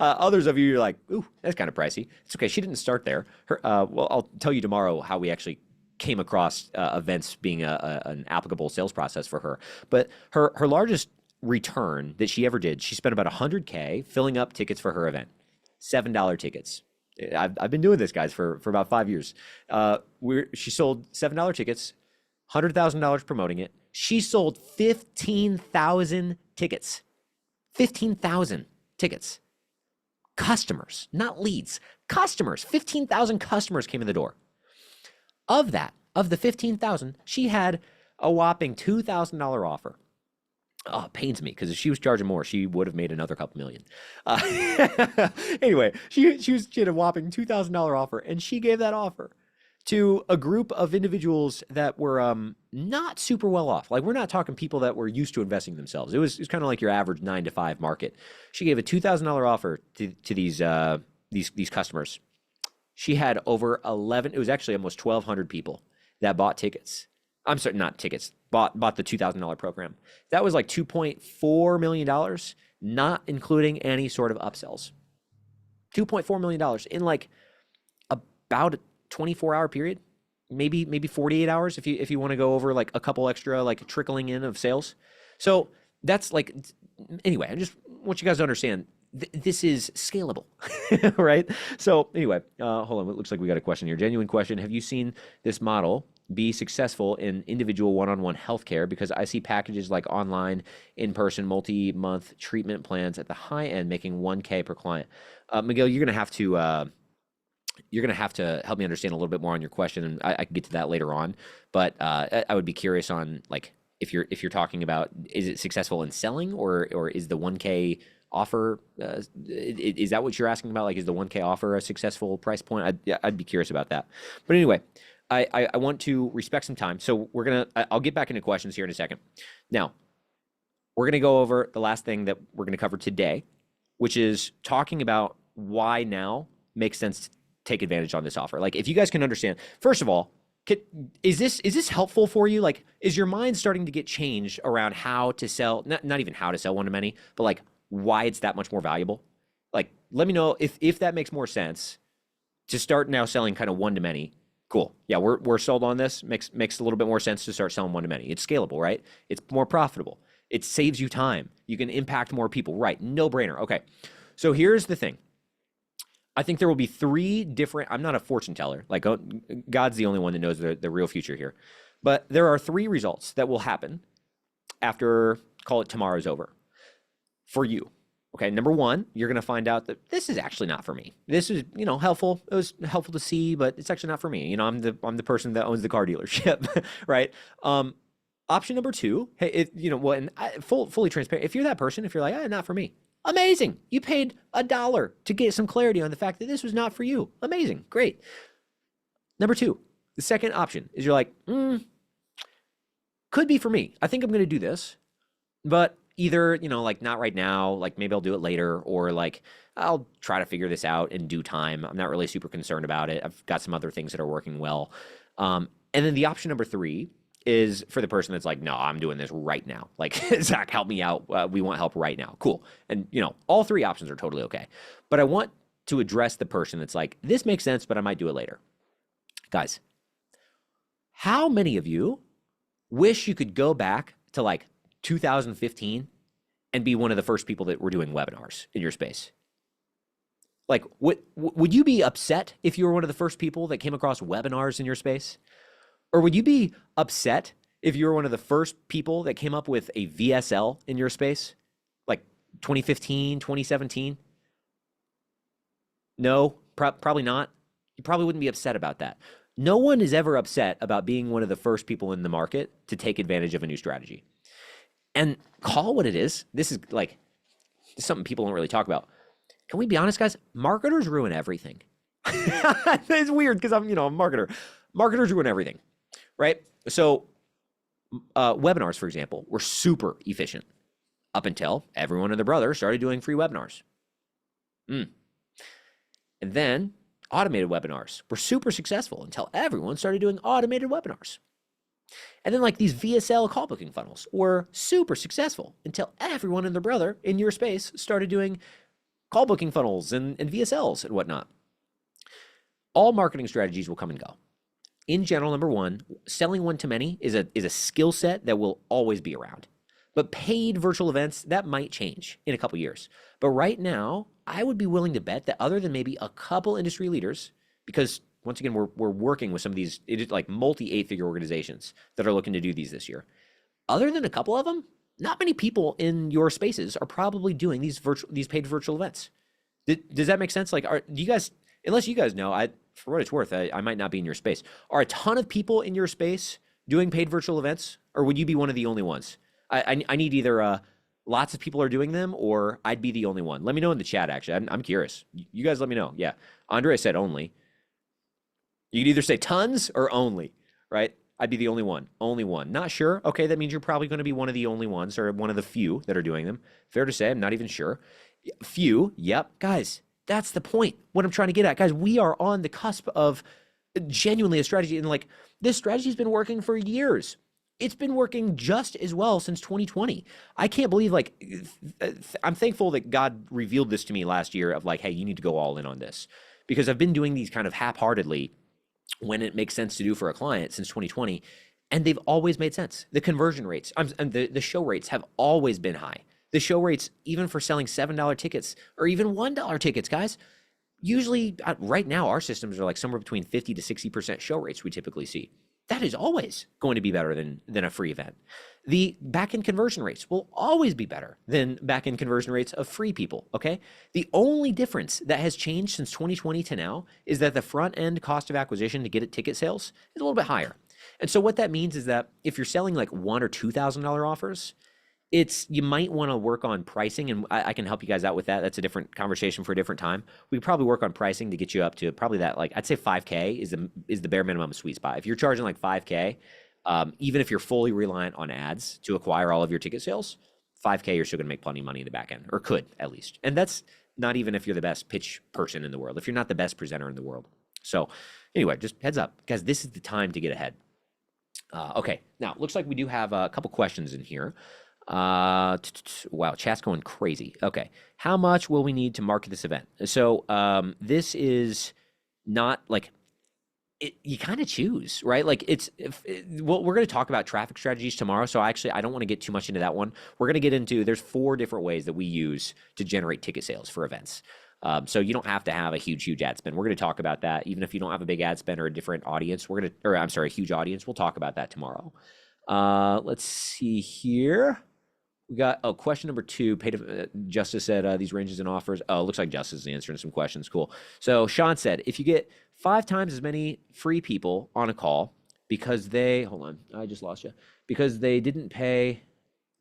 Others of you, you're like, ooh, that's kind of pricey. It's okay. She didn't start there. Well, I'll tell you tomorrow how we actually came across events being an applicable sales process for her. But her largest return that she ever did, she spent about $100K filling up tickets for her event. $7 tickets. I've been doing this, guys, for about 5 years. She sold $7 tickets, $100,000 promoting it. She sold 15,000 tickets. 15,000 tickets. Customers, not leads. Customers. 15,000 customers came in the door. Of the 15,000, she had a whopping $2,000 offer. Oh, it pains me because if she was charging more, she would have made another couple million. Anyway, she had a whopping $2,000 offer, and she gave that offer to a group of individuals that were not super well off. Like, we're not talking people that were used to investing themselves. It was kind of like your average 9 to 5 market. She gave a $2,000 offer to these customers. She had over 11. It was actually almost 1,200 people that bought tickets. I'm sorry, not tickets. Bought the $2,000 program. That was like $2.4 million, not including any sort of upsells. $2.4 million in like about a 24-hour period, maybe 48 hours if you want to go over like a couple extra like trickling in of sales. So that's like, anyway, I just want you guys to understand this is scalable, right? So anyway, hold on. It looks like we got a question here. Genuine question. Have you seen this model be successful in individual one-on-one healthcare? Because I see packages like online, in-person, multi-month treatment plans at the high end making 1K per client. Miguel, you're gonna have to help me understand a little bit more on your question, and I can get to that later on. But I would be curious on like if you're talking about, is it successful in selling, or is the 1K offer, is that what you're asking about? Like, is the 1K offer a successful price point? I'd be curious about that. But anyway, I want to respect some time, so I'll get back into questions here in a second. Now, we're gonna go over the last thing that we're gonna cover today, which is talking about why now makes sense to take advantage on this offer. Like, if you guys can understand, first of all, is this helpful for you? Like, is your mind starting to get changed around how to sell, not even how to sell one-to-many, but like why it's that much more valuable? Like, let me know if that makes more sense to start now selling kind of one-to-many. Cool. Yeah, we're sold on this. Makes a little bit more sense to start selling one-to-many. It's scalable, right? It's more profitable. It saves you time. You can impact more people, right? No brainer. Okay. So here's the thing. I think there will be three different, I'm not a fortune teller, like God's the only one that knows the real future here. But there are three results that will happen after, call it tomorrow's over, for you. Okay, number one, you're going to find out that this is actually not for me. This is, helpful. It was helpful to see, but it's actually not for me. I'm the person that owns the car dealership, right? Option number two, hey, fully transparent. If you're that person, if you're like, not for me, amazing. You paid $1 to get some clarity on the fact that this was not for you. Amazing, great. Number two, the second option is you're like, could be for me. I think I'm going to do this, but either, like not right now, like maybe I'll do it later, or like I'll try to figure this out in due time. I'm not really super concerned about it. I've got some other things that are working well. And then the option number three is for the person that's like, no, I'm doing this right now. Like, Zach, help me out. We want help right now. Cool. And, all three options are totally okay. But I want to address the person that's like, this makes sense, but I might do it later. Guys, how many of you wish you could go back to like 2015 and be one of the first people that were doing webinars in your space? Like, would you be upset if you were one of the first people that came across webinars in your space? Or would you be upset if you were one of the first people that came up with a VSL in your space? Like 2015, 2017? No, probably not. You probably wouldn't be upset about that. No one is ever upset about being one of the first people in the market to take advantage of a new strategy. And call what it is. This is something people don't really talk about. Can we be honest, guys? Marketers ruin everything. It's weird because I'm a marketer. Marketers ruin everything, right? So webinars, for example, were super efficient up until everyone and their brother started doing free webinars. And then automated webinars were super successful until everyone started doing automated webinars. And then like these VSL call booking funnels were super successful until everyone and their brother in your space started doing call booking funnels and VSLs and whatnot. All marketing strategies will come and go. In general, number one, selling one-to-many is a skill set that will always be around. But paid virtual events, that might change in a couple years. But right now, I would be willing to bet that other than maybe a couple industry leaders, because once again, we're working with some of these like multi-8-figure organizations that are looking to do these this year. Other than a couple of them, not many people in your spaces are probably doing these paid virtual events. Does that make sense? Like, do you guys, unless you guys know, for what it's worth, I might not be in your space. Are a ton of people in your space doing paid virtual events, or would you be one of the only ones? I need either lots of people are doing them, or I'd be the only one. Let me know in the chat, actually. I'm curious. You guys let me know. Yeah. Andre said only. You could either say tons or only, right? I'd be the only one. Only one. Not sure. Okay, that means you're probably going to be one of the only ones, or one of the few that are doing them. Fair to say, I'm not even sure. Few. Yep. Guys, that's the point. What I'm trying to get at. Guys, we are on the cusp of genuinely a strategy. And like, this strategy has been working for years. It's been working just as well since 2020. I can't believe, like, I'm thankful that God revealed this to me last year of like, hey, you need to go all in on this, because I've been doing these kind of half-heartedly when it makes sense to do for a client since 2020, and they've always made sense. The conversion rates and the show rates have always been high. The show rates, even for selling $7 tickets or even $1 tickets, guys, usually right now our systems are like somewhere between 50 to 60% show rates we typically see. That is always going to be better than a free event. The back-end conversion rates will always be better than back-end conversion rates of free people, okay? The only difference that has changed since 2020 to now is that the front-end cost of acquisition to get at ticket sales is a little bit higher. And so what that means is that if you're selling like $1,000 or $2,000 offers, you might want to work on pricing, and I can help you guys out with that. That's a different conversation for a different time. We could probably work on pricing to get you up to probably that, like, I'd say 5K is the bare minimum sweet spot. If you're charging like 5K, even if you're fully reliant on ads to acquire all of your ticket sales, 5K, you're still going to make plenty of money in the back end, or could at least. And that's not even if you're the best pitch person in the world, if you're not the best presenter in the world. So anyway, just heads up, guys, this is the time to get ahead. Okay, now looks like we do have a couple questions in here. Wow, chat's going crazy. Okay, how much will we need to market this event? So this is not like you kind of choose, right? Like well, we're going to talk about traffic strategies tomorrow. So actually, I don't want to get too much into that one. We're going to get into, there's 4 different ways that we use to generate ticket sales for events. So you don't have to have a huge ad spend. We're going to talk about that. Even if you don't have a big ad spend or a different audience, a huge audience, we'll talk about that tomorrow. Let's see here. We got question number 2. Justice said these ranges and offers. Oh, looks like Justice is answering some questions. Cool. So Sean said, if you get 5 times as many free people on a call because hold on, I just lost you, because they didn't pay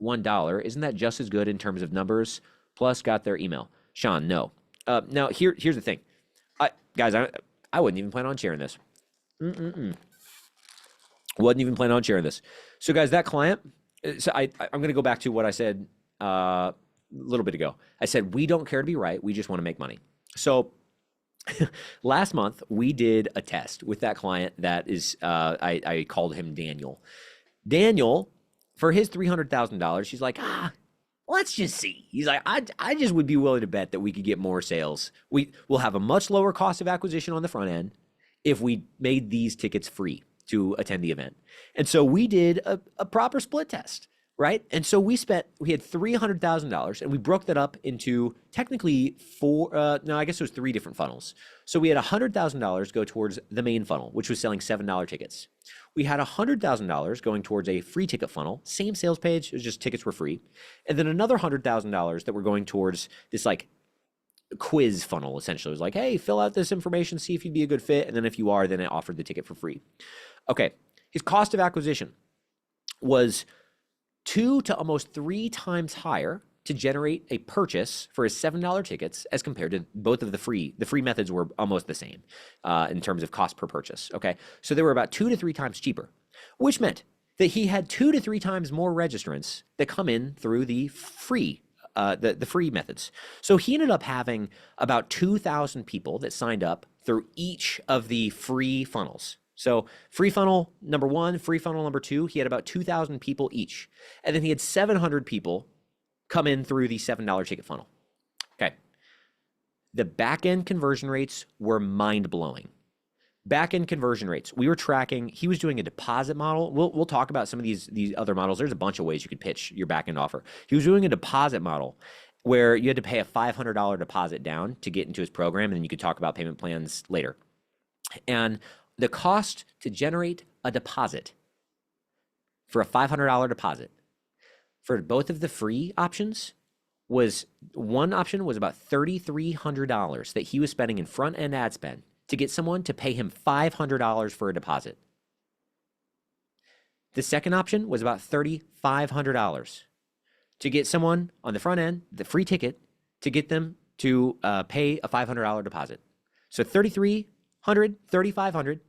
$1, isn't that just as good in terms of numbers? Plus got their email. Sean, no. Now here's the thing, guys. I wouldn't even plan on sharing this. Wasn't even planning on sharing this. So guys, that client. So I'm going to go back to what I said a little bit ago. I said, we don't care to be right. We just want to make money. So last month, we did a test with that client that is, I called him Daniel. Daniel, for his $300,000, she's like, let's just see. He's like, I just would be willing to bet that we could get more sales. We'll have a much lower cost of acquisition on the front end if we made these tickets free to attend the event. And so we did a proper split test, right? And so we had $300,000 and we broke that up into technically 3 different funnels. So we had $100,000 go towards the main funnel, which was selling $7 tickets. We had $100,000 going towards a free ticket funnel, same sales page, it was just tickets were free. And then another $100,000 that were going towards this like quiz funnel, essentially. It was like, hey, fill out this information, see if you'd be a good fit. And then if you are, then it offered the ticket for free. Okay, his cost of acquisition was 2 to almost 3 times higher to generate a purchase for his $7 tickets as compared to both of the free. The free methods were almost the same in terms of cost per purchase. Okay, so they were about 2 to 3 times cheaper, which meant that he had 2 to 3 times more registrants that come in through the free methods. So he ended up having about 2,000 people that signed up through each of the free funnels. So free funnel number 1, free funnel number 2, he had about 2,000 people each. And then he had 700 people come in through the $7 ticket funnel. Okay. The back-end conversion rates were mind-blowing. Back-end conversion rates. We were tracking, he was doing a deposit model. We'll talk about some of these other models. There's a bunch of ways you could pitch your back-end offer. He was doing a deposit model where you had to pay a $500 deposit down to get into his program, and then you could talk about payment plans later. And the cost to generate a deposit for a $500 deposit for both of the free options one option was about $3,300 that he was spending in front-end ad spend to get someone to pay him $500 for a deposit. The second option was about $3,500 to get someone on the front end, the free ticket, to get them to pay a $500 deposit. So $3,300, $3,500.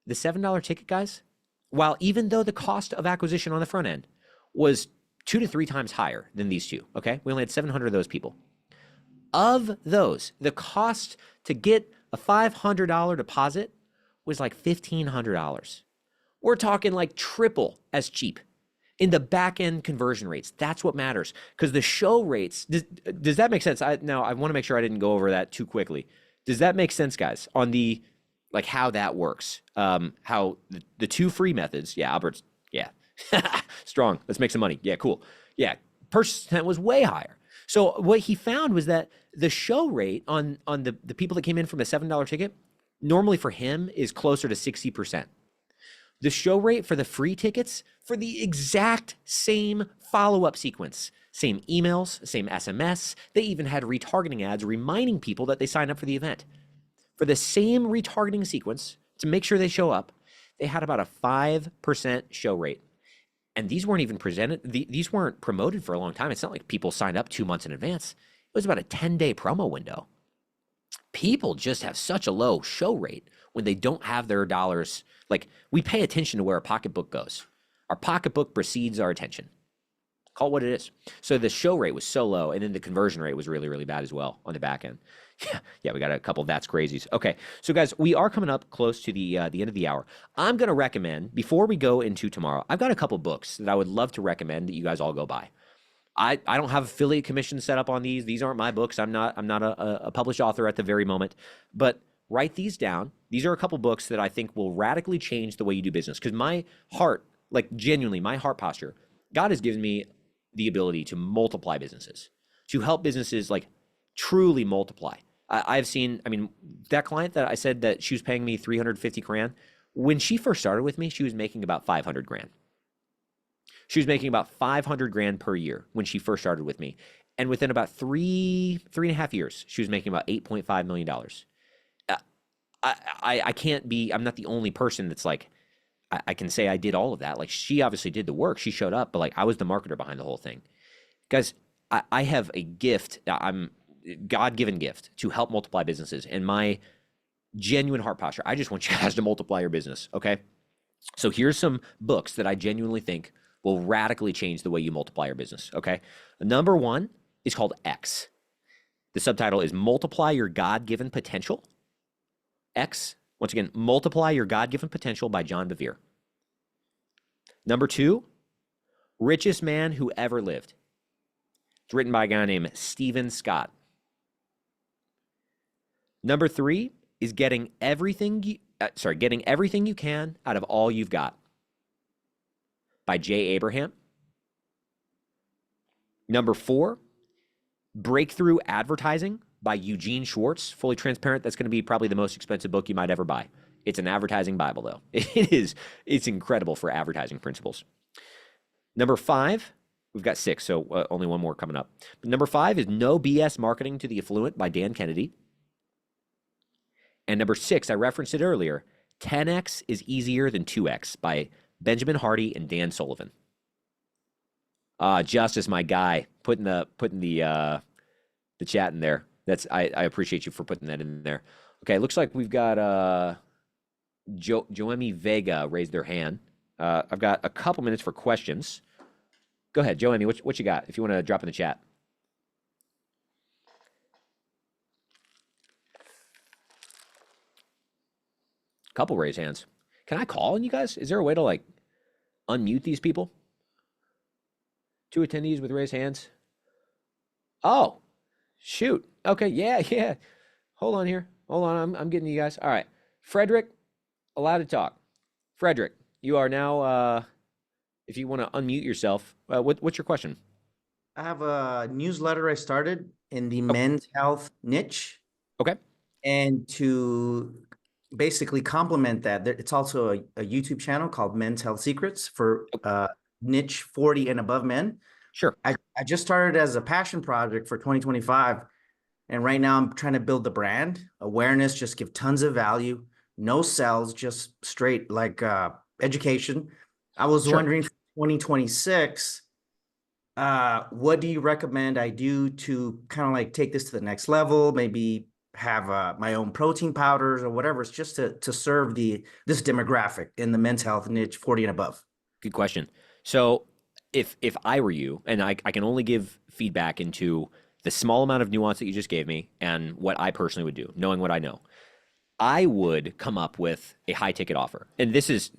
The $7 ticket, guys, while even though the cost of acquisition on the front end was 2 to 3 times higher than these two, okay? We only had 700 of those people. Of those, the cost to get a $500 deposit was like $1,500. We're talking like triple as cheap in the back-end conversion rates. That's what matters, because the show rates, does that make sense? Now, I want to make sure I didn't go over that too quickly. Does that make sense, guys, on the like how that works? How the 2 free methods, yeah, Albert's, yeah, strong. Let's make some money. Yeah, cool. Yeah, purchase intent was way higher. So what he found was that the show rate on the people that came in from a $7 ticket, normally for him is closer to 60%. The show rate for the free tickets for the exact same follow-up sequence, same emails, same SMS, they even had retargeting ads reminding people that they signed up for the event. For the same retargeting sequence, to make sure they show up, they had about a 5% show rate. And these weren't even presented, these weren't promoted for a long time. It's not like people signed up 2 months in advance. It was about a 10-day promo window. People just have such a low show rate when they don't have their dollars. Like, we pay attention to where our pocketbook goes. Our pocketbook precedes our attention. Call it what it is. So the show rate was so low, and then the conversion rate was really, really bad as well on the back end. Yeah, we got a couple of that's crazies. Okay, so guys, we are coming up close to the end of the hour. I'm going to recommend, before we go into tomorrow, I've got a couple books that I would love to recommend that you guys all go buy. I don't have affiliate commission set up on these. These aren't my books. I'm not a published author at the very moment, but write these down. These are a couple books that I think will radically change the way you do business. Because my heart, like genuinely, my heart posture, God has given me the ability to multiply businesses, to help businesses like truly multiply. I've seen, I mean, that client that I said that she was paying me 350 grand, when she first started with me, she was making about 500 grand. She was making about 500 grand per year when she first started with me. And within about three and a half years, she was making about $8.5 million. I can't be, I'm not the only person that's like, I can say I did all of that. Like, she obviously did the work. She showed up, but like, I was the marketer behind the whole thing. Guys, I have a gift. I'm God-given gift to help multiply businesses. And my genuine heart posture, I just want you guys to multiply your business. Okay. So here's some books that I genuinely think will radically change the way you multiply your business. Okay. Number one is called X. The subtitle is Multiply Your God-Given Potential. X, once again, Multiply Your God-Given Potential by John Bevere. Number two, Richest Man Who Ever Lived. It's written by a guy named Stephen Scott. Number three is Getting Everything You Can Out of All You've Got by Jay Abraham. Number four, Breakthrough Advertising by Eugene Schwartz. Fully transparent, that's going to be probably the most expensive book you might ever buy. It's an advertising Bible, though. It's incredible for advertising principles. Number five, we've got six, so only one more coming up. But number five is No BS Marketing to the Affluent by Dan Kennedy. And number six, I referenced it earlier, 10X is Easier Than 2X by Benjamin Hardy and Dan Sullivan. Justice, my guy, putting the chat in there. I appreciate you for putting that in there. Okay, looks like we've got Joemi Vega raised their hand. I've got a couple minutes for questions. Go ahead, Joemi, what you got, if you want to drop in the chat. Couple raise hands. Can I call on you guys? Is there a way to like unmute these people? Two attendees with raised hands. Oh, shoot. Okay, yeah. Hold on here. Hold on, I'm getting you guys. All right, Frederick, allowed to talk. Frederick, you are now, if you want to unmute yourself, what's your question? I have a newsletter I started in the men's health niche. Okay. And to basically complement that, it's also a YouTube channel called Men's Health Secrets for niche 40 and above men. Sure. I just started as a passion project for 2025. And right now I'm trying to build the brand awareness, just give tons of value, no sales, just straight like education. I was wondering for 2026, what do you recommend I do to kind of like take this to the next level? Maybe have my own protein powders or whatever. It's just to serve this demographic in the men's health niche 40 and above. Good question. So if I were you, and I can only give feedback into the small amount of nuance that you just gave me and what I personally would do, knowing what I know, I would come up with a high ticket offer. And this is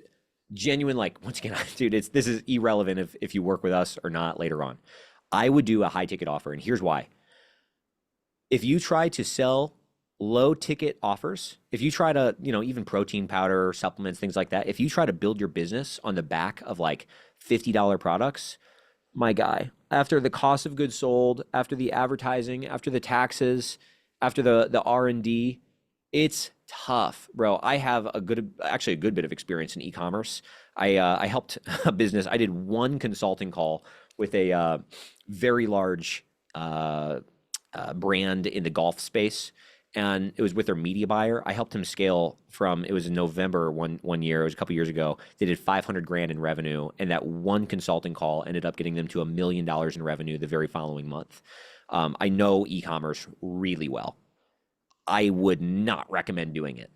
genuine, like, once again, dude, this is irrelevant if you work with us or not later on. I would do a high ticket offer, and here's why. If you try to sell low ticket offers, if you try to, even protein powder, supplements, things like that, if you try to build your business on the back of like $50 products, my guy. After the cost of goods sold, after the advertising, after the taxes, after the R&D, it's tough, bro. I have actually a good bit of experience in e-commerce. I helped a business. I did one consulting call with a very large uh, brand in the golf space, and it was with their media buyer. I helped him scale from, it was in November one year, it was a couple years ago. They did 500 grand in revenue, and that one consulting call ended up getting them to $1 million in revenue the very following month. I know e-commerce really well. I would not recommend doing it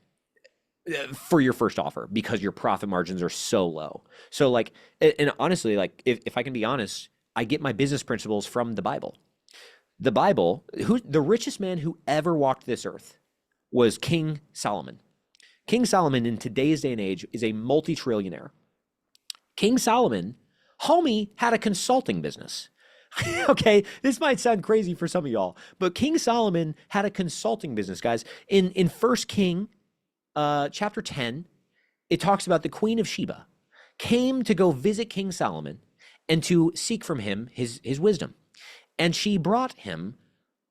for your first offer because your profit margins are so low. So like, and honestly, like if I can be honest, I get my business principles from the Bible. The Bible, the richest man who ever walked this earth was King Solomon. King Solomon in today's day and age is a multi-trillionaire. King Solomon, homie, had a consulting business. Okay, this might sound crazy for some of y'all, but King Solomon had a consulting business, guys. In First King, chapter 10, it talks about the Queen of Sheba came to go visit King Solomon and to seek from him his wisdom. And she brought him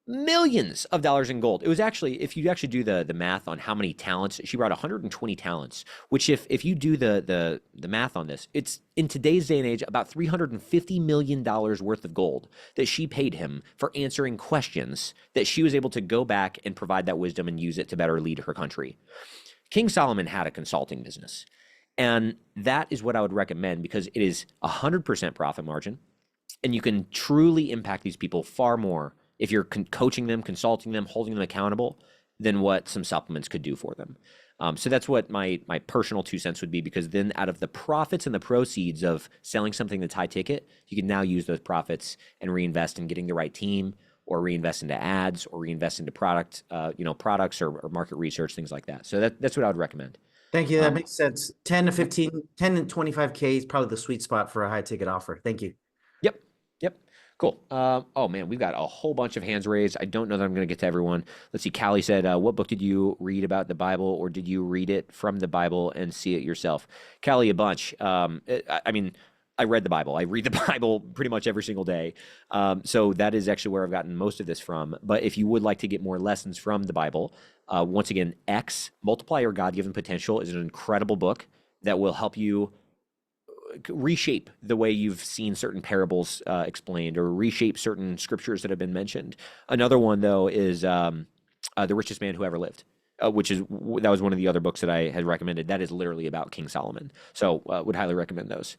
millions of dollars in gold. It was actually, if you actually do the math on how many talents, she brought 120 talents, which if you do the math on this, it's in today's day and age about $350 million worth of gold that she paid him for answering questions that she was able to go back and provide that wisdom and use it to better lead her country. King Solomon had a consulting business. And that is what I would recommend because it is 100% profit margin. And you can truly impact these people far more if you're coaching them, consulting them, holding them accountable than what some supplements could do for them. So that's what my personal 2 cents would be, because then out of the profits and the proceeds of selling something that's high ticket, you can now use those profits and reinvest in getting the right team, or reinvest into ads, or reinvest into products or market research, things like that. So that's what I would recommend. Thank you. That makes sense. 10 to 15, 10 to 25K is probably the sweet spot for a high ticket offer. Thank you. Yep. Yep. Cool. Oh man, we've got a whole bunch of hands raised. I don't know that I'm going to get to everyone. Let's see. Callie said, what book did you read about the Bible, or did you read it from the Bible and see it yourself? Callie, a bunch. I mean, I read the Bible. I read the Bible pretty much every single day. So that is actually where I've gotten most of this from. But if you would like to get more lessons from the Bible, once again, X, Multiply Your God-Given Potential, is an incredible book that will help you reshape the way you've seen certain parables explained, or reshape certain scriptures that have been mentioned. Another one, though, is The Richest Man Who Ever Lived, that was one of the other books that I had recommended. That is literally about King Solomon. So would highly recommend those.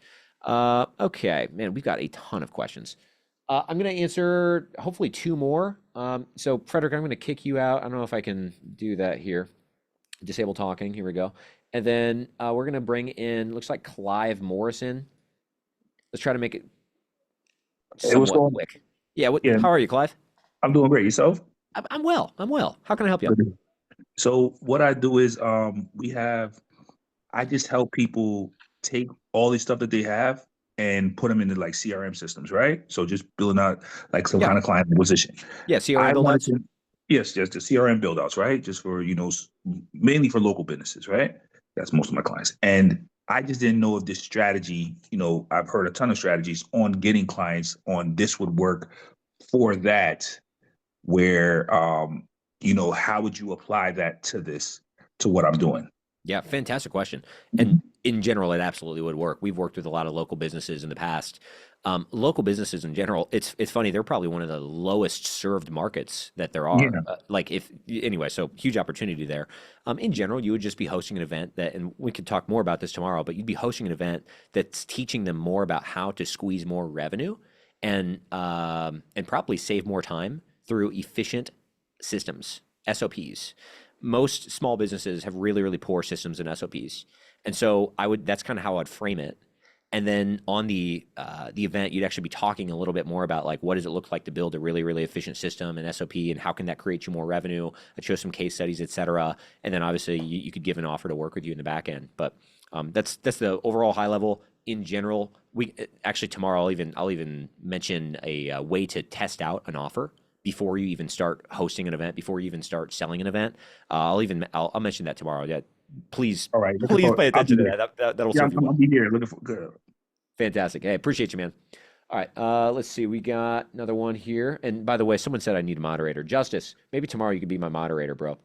Okay, man, we've got a ton of questions. I'm going to answer hopefully 2 more. So Frederick, I'm going to kick you out. I don't know if I can do that here. Disable talking. Here we go. And then we're going to bring in, looks like Clive Morrison. Let's try to make it Hey, what's somewhat going on? quick. Yeah, Yeah, how are you, Clive? I'm doing great. Yourself? I'm well. I'm well. How can I help you? Good. So what I do is I just help people take all the stuff that they have and put them into like CRM systems, right? So just building out like some Yeah. kind of client acquisition. Yeah, CRM I build wanted outs. to, yes, the CRM build outs, right? Just for, mainly for local businesses, right? That's most of my clients. And I just didn't know if this strategy, I've heard a ton of strategies on getting clients on this would work for that, where how would you apply that to what I'm doing? Yeah, fantastic question. And in general, it absolutely would work. We've worked with a lot of local businesses in the past. Local businesses in general, it's funny, they're probably one of the lowest served markets that there are. Yeah. So huge opportunity there. In general, you would just be hosting an event and we could talk more about this tomorrow, but you'd be hosting an event that's teaching them more about how to squeeze more revenue and probably save more time through efficient systems, SOPs. Most small businesses have really, really poor systems and SOPs. And so that's kind of how I'd frame it. And then on the event, you'd actually be talking a little bit more about like, what does it look like to build a really, really efficient system and SOP, and how can that create you more revenue? I'd show some case studies, et cetera. And then obviously you could give an offer to work with you in the back end. But that's the overall high level. In general, we actually tomorrow I'll even mention a way to test out an offer before you even start hosting an event, before you even start selling an event. I'll mention that tomorrow. Yeah, please, All right. please pay attention to that. That'll Yeah, serve you well. I'll be here looking for good. Fantastic. Hey, appreciate you, man. All right, let's see. We got another one here. And by the way, someone said I need a moderator. Justice, maybe tomorrow you could be my moderator, bro.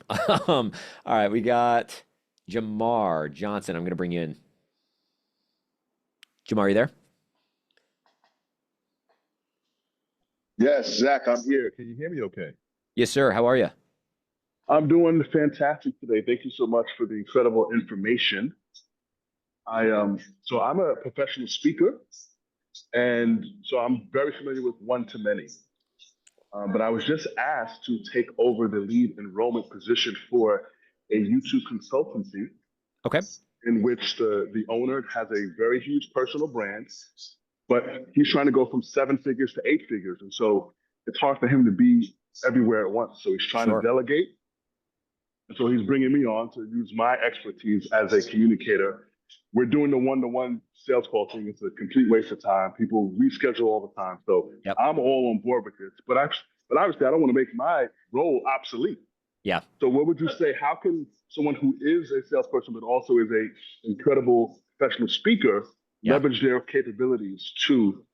All right, we got Jamar Johnson. I'm going to bring you in. Jamar, are you there? Yes, Zach, I'm here. Can you hear me okay? Yes, sir. How are you? I'm doing fantastic today. Thank you so much for the incredible information. So I'm a professional speaker, and so I'm very familiar with one to many. But I was just asked to take over the lead enrollment position for a YouTube consultancy Okay. in which the owner has a very huge personal brand, but he's trying to go from 7 figures to 8 figures. And so it's hard for him to be everywhere at once. So he's trying Sure. to delegate. And so he's bringing me on to use my expertise as a communicator. We're doing the one-to-one sales call thing. It's a complete waste of time. People reschedule all the time. So Yep. I'm all on board with this. But obviously, I don't want to make my role obsolete. Yeah. So what would you say? How can someone who is a salesperson but also is a incredible professional speaker leverage their capabilities to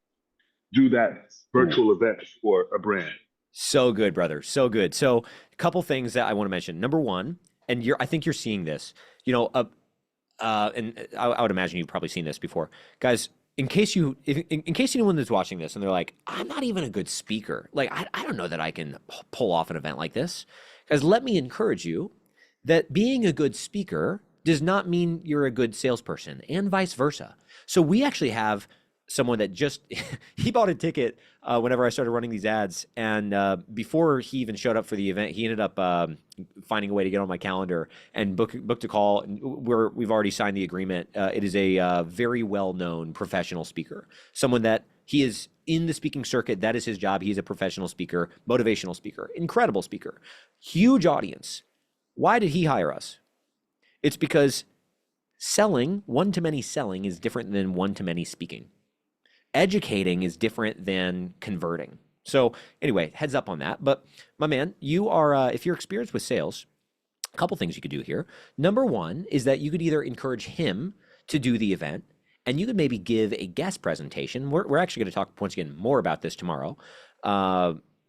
do that virtual event for a brand? So good, brother. So good. So a couple things that I want to mention. Number one, and I think you're seeing this, and I would imagine you've probably seen this before. Guys, in case anyone that's watching this and they're like, I'm not even a good speaker. Like, I don't know that I can pull off an event like this. Guys, let me encourage you that being a good speaker does not mean you're a good salesperson, and vice versa. So we actually have someone that just he bought a ticket whenever I started running these ads, and before he even showed up for the event, he ended up finding a way to get on my calendar and booked a call. We've already signed the agreement. It is a very well-known professional speaker, someone that he is in the speaking circuit. That is his job. He's a professional speaker, motivational speaker, incredible speaker, huge audience. Why did he hire us? It's because selling, one-to-many selling, is different than one-to-many speaking. Educating is different than converting. So anyway, heads up on that. But my man, you are, if you're experienced with sales, a couple things you could do here. Number one is that you could either encourage him to do the event, and you could maybe give a guest presentation. We're actually going to talk once again more about this tomorrow.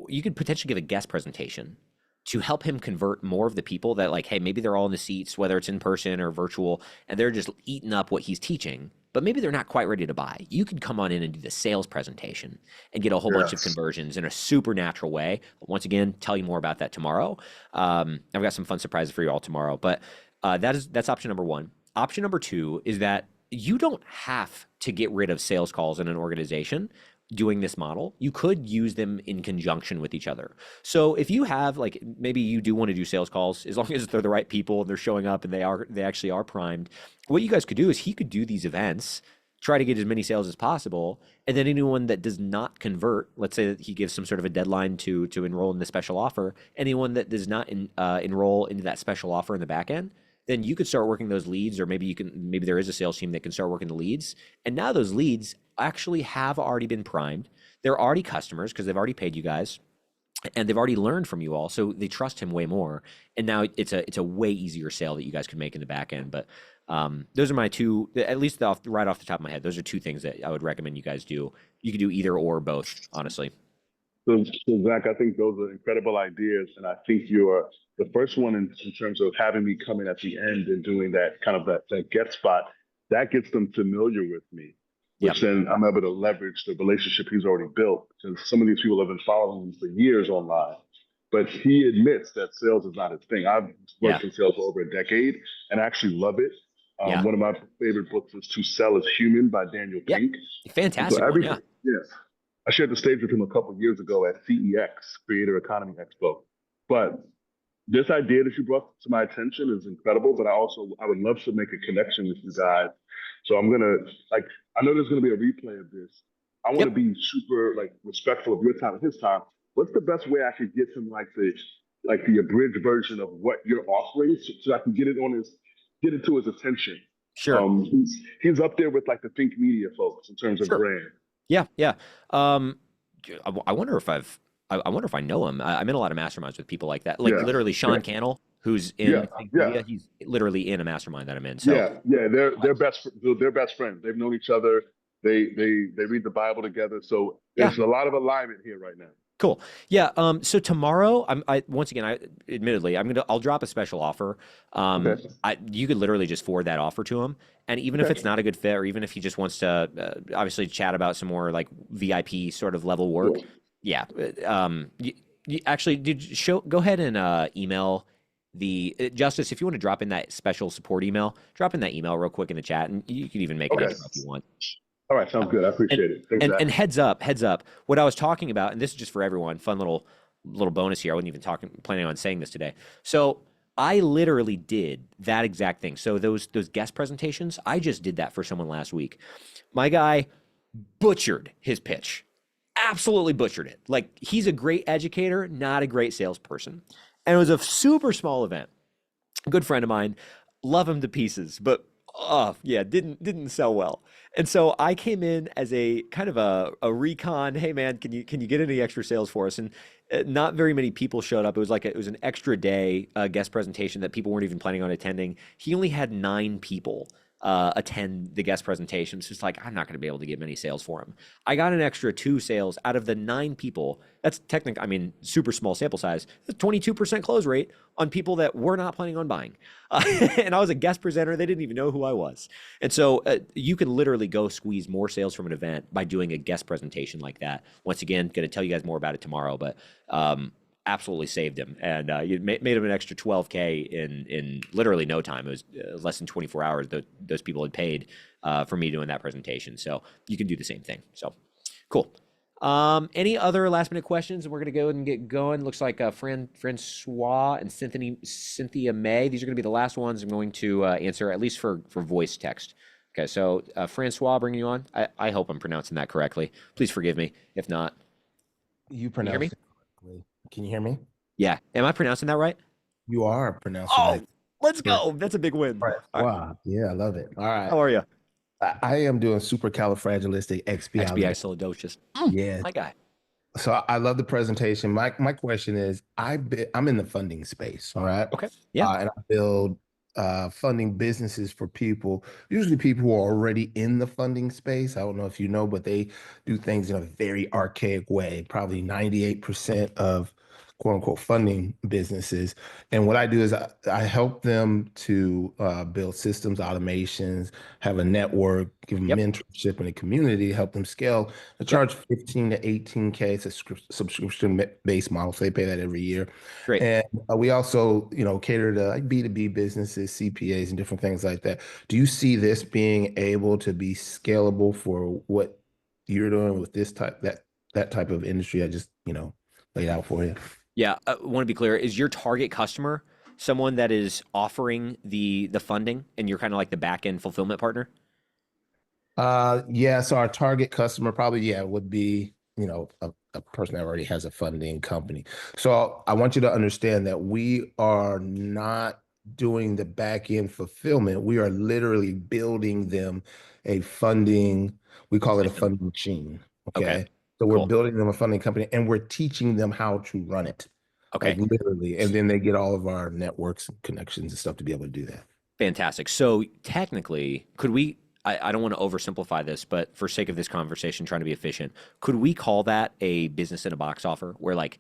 You could potentially give a guest presentation to help him convert more of the people that, like, hey, maybe they're all in the seats, whether it's in person or virtual, and they're just eating up what he's teaching, but maybe they're not quite ready to buy. You could come on in and do the sales presentation and get a whole bunch of conversions in a super natural way. Once again, tell you more about that tomorrow. I've got some fun surprises for you all tomorrow, but that's option number one. Option number two is that you don't have to get rid of sales calls in an organization doing this model. You could use them in conjunction with each other. So if you have, like, maybe you do want to do sales calls, as long as they're the right people and they're showing up and they actually are primed, what you guys could do is he could do these events, try to get as many sales as possible, and then anyone that does not convert, let's say that he gives some sort of a deadline to enroll in the special offer, anyone that does not enroll into that special offer in the back end, then you could start working those leads, or maybe there is a sales team that can start working the leads. And now those leads actually have already been primed. They're already customers because they've already paid you guys, and they've already learned from you all. So they trust him way more. And now it's a way easier sale that you guys could make in the back end. But those are my two, at least right off the top of my head, those are two things that I would recommend you guys do. You could do either or both, honestly. So Zach, I think those are incredible ideas. And I think you're the first one in terms of having me come in at the end and doing that kind of that get spot. That gets them familiar with me, which then I'm able to leverage the relationship he's already built. Because some of these people have been following him for years online. But he admits that sales is not his thing. I've worked in sales for over a decade and I actually love it. One of my favorite books is To Sell is Human by Daniel Pink. Fantastic. So I shared the stage with him a couple of years ago at CEX, Creator Economy Expo. But this idea that you brought to my attention is incredible, but I would love to make a connection with you guys. So I'm going to, I know there's going to be a replay of this. I want to be super, respectful of your time and his time. What's the best way I could get him, the abridged version of what you're offering so I can get it to his attention? Sure. He's up there with, the Think Media folks in terms of brand. Yeah. I wonder if I wonder if I know him. I'm in a lot of masterminds with people like that. Literally Sean Cannell, who's in Media, he's literally in a mastermind that I'm in. So they're best friends. They've known each other they read the Bible together. So Yeah. there's a lot of alignment here right now. Cool. Yeah. So tomorrow, once again, admittedly, I'll drop a special offer. Okay. You could literally just forward that offer to him, and even if Okay. it's not a good fit, or even if he just wants to, obviously chat about some more like VIP sort of level work. Sure. Yeah. Actually, go ahead and email the Justice, if you want to drop in that special support email, drop in that email real quick in the chat, and you can even make an Okay. intro if you want. All right, sounds good. I appreciate it. Thanks, Zach. And heads up, what I was talking about, and this is just for everyone, fun little bonus here. I wasn't even planning on saying this today. So I literally did that exact thing. So those guest presentations, I just did that for someone last week. My guy butchered his pitch. Absolutely butchered it. Like, he's a great educator, not a great salesperson. And it was a super small event. A good friend of mine, love him to pieces, but yeah, didn't sell well. And so I came in as a kind of a recon. Hey man, can you get any extra sales for us? And not very many people showed up. It was an extra day guest presentation that people weren't even planning on attending. He only had 9 people attend the guest presentation. So it's like, I'm not going to be able to get many sales for him. I got an extra 2 sales out of the 9 people. That's technically, I mean, super small sample size. That's 22% close rate on people that were not planning on buying. And I was a guest presenter. They didn't even know who I was. And so you can literally go squeeze more sales from an event by doing a guest presentation like that. Once again, going to tell you guys more about it tomorrow, but absolutely saved him, and you made him an extra 12K in literally no time. It was less than 24 hours that those people had paid for me doing that presentation. So you can do the same thing. So cool. Any other last minute questions? We're gonna go and get going. Looks like Francois and Cynthia May. These are gonna be the last ones I'm going to answer, at least for voice text. Okay, so Francois, bringing you on. I hope I'm pronouncing that correctly. Please forgive me if not. You hear me? pronounced it correctly. Can you hear me? Yeah, am I pronouncing that right? You are pronouncing Oh, it. let's go. That's a big win. Right. All right. Wow. Yeah, I love it. All right. How are you? I am doing supercalifragilisticexpialidocious. Expialidocious. Yeah. My guy. So I love the presentation. My question is, I'm in the funding space. All right. Okay. Yeah. And I build funding businesses for people, usually people who are already in the funding space. I don't know if you know, but they do things in a very archaic way. Probably 98% of quote unquote funding businesses. And what I do is I help them to build systems, automations, have a network, give them Yep. mentorship in a community, help them scale. I charge 15 to 18K. It's a subscription-based model, so they pay that every year. Great. And we also, cater to like B2B businesses, CPAs, and different things like that. Do you see this being able to be scalable for what you're doing with this that type of industry I just, laid out for you? Yeah. I want to be clear. Is your target customer someone that is offering the funding and you're kind of like the back end fulfillment partner? Yeah. So our target customer probably, would be, a person that already has a funding company. So I want you to understand that we are not doing the back end fulfillment. We are literally building them a funding, we call it a funding machine. Okay. So we're Cool. building them a funding company and we're teaching them how to run it. Okay. Like literally. And then they get all of our networks and connections and stuff to be able to do that. Fantastic. So technically, could we, I don't want to oversimplify this, but for sake of this conversation, trying to be efficient, could we call that a business in a box offer where, like,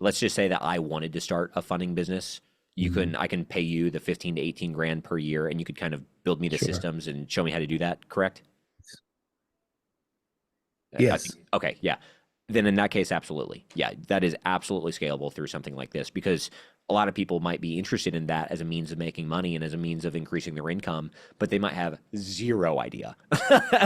let's just say that I wanted to start a funding business. I can pay you the 15 to 18 grand per year and you could kind of build me the Sure. systems and show me how to do that. Correct? Yes. Okay. Yeah. Then in that case, absolutely. Yeah. That is absolutely scalable through something like this because a lot of people might be interested in that as a means of making money and as a means of increasing their income, but they might have zero idea.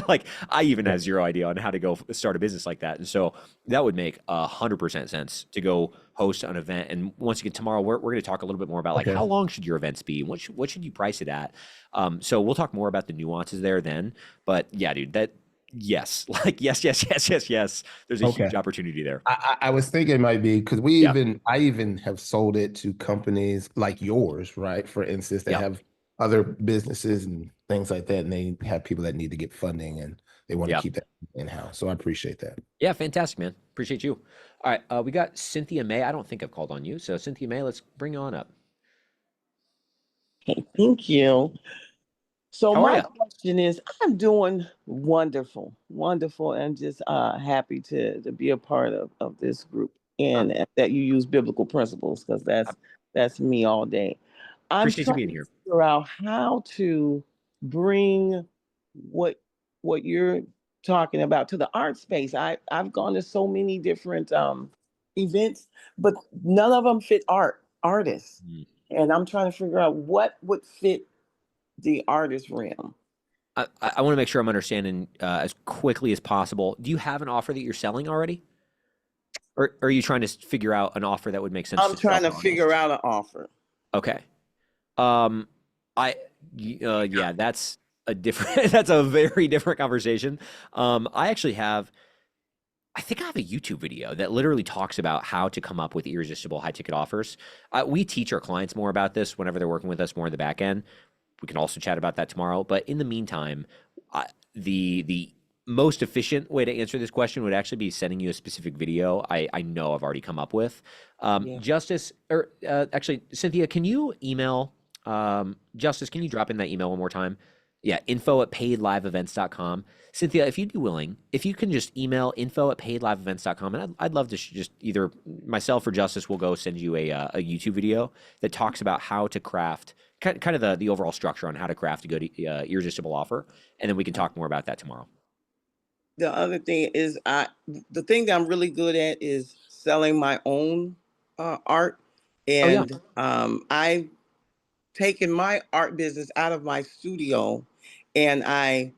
Like I even have zero idea on how to go start a business like that. And so that would make 100% sense to go host an event. And once again, tomorrow, we're going to talk a little bit more about like how long should your events be? What should you price it at? So we'll talk more about the nuances there then, but yeah, dude, yes. Like, yes. There's a huge opportunity there. I was thinking it might be because I even have sold it to companies like yours, right? For instance, they have other businesses and things like that, and they have people that need to get funding and they want to keep that in-house. So I appreciate that. Yeah, fantastic, man. Appreciate you. All right, we got Cynthia May. I don't think I've called on you. So Cynthia May, let's bring you on up. Okay, thank you. So How are my you? question is, I'm doing wonderful, wonderful, and just happy to be a part of this group Uh, and that you use biblical principles because I that's me all day. I'm appreciate you trying being to here. figure out how to bring what what you're talking about to the art space. I've gone to so many different events, but none of them fit artists, Mm. and I'm trying to figure out what would fit the artist realm. I want to make sure I'm understanding as quickly as possible. Do you have an offer that you're selling already? Or are you trying to figure out an offer that would make sense I'm to sell trying to to figure artists? out an offer. Okay. Um, yeah, that's a different, that's a very different conversation. I actually have, I think I have a YouTube video that literally talks about how to come up with irresistible high ticket offers. We teach our clients more about this whenever they're working with us more in the back end. We can also chat about that tomorrow. But in the meantime, I, the most efficient way to answer this question would actually be sending you a specific video I know I've already come up with. Yeah. Justice, or actually, Cynthia, can you email Justice? Can you drop in that email one more time? Yeah, info@paidliveevents.com. Cynthia, if you'd be willing, if you can just email info@paidliveevents.com, and I'd love to just either myself or Justice will go send you a YouTube video that talks about how to craft kind of the overall structure on how to craft a good irresistible offer, and then we can talk more about that tomorrow. The other thing is the thing that I'm really good at is selling my own art, Oh yeah, and I've taken my art business out of my studio, and I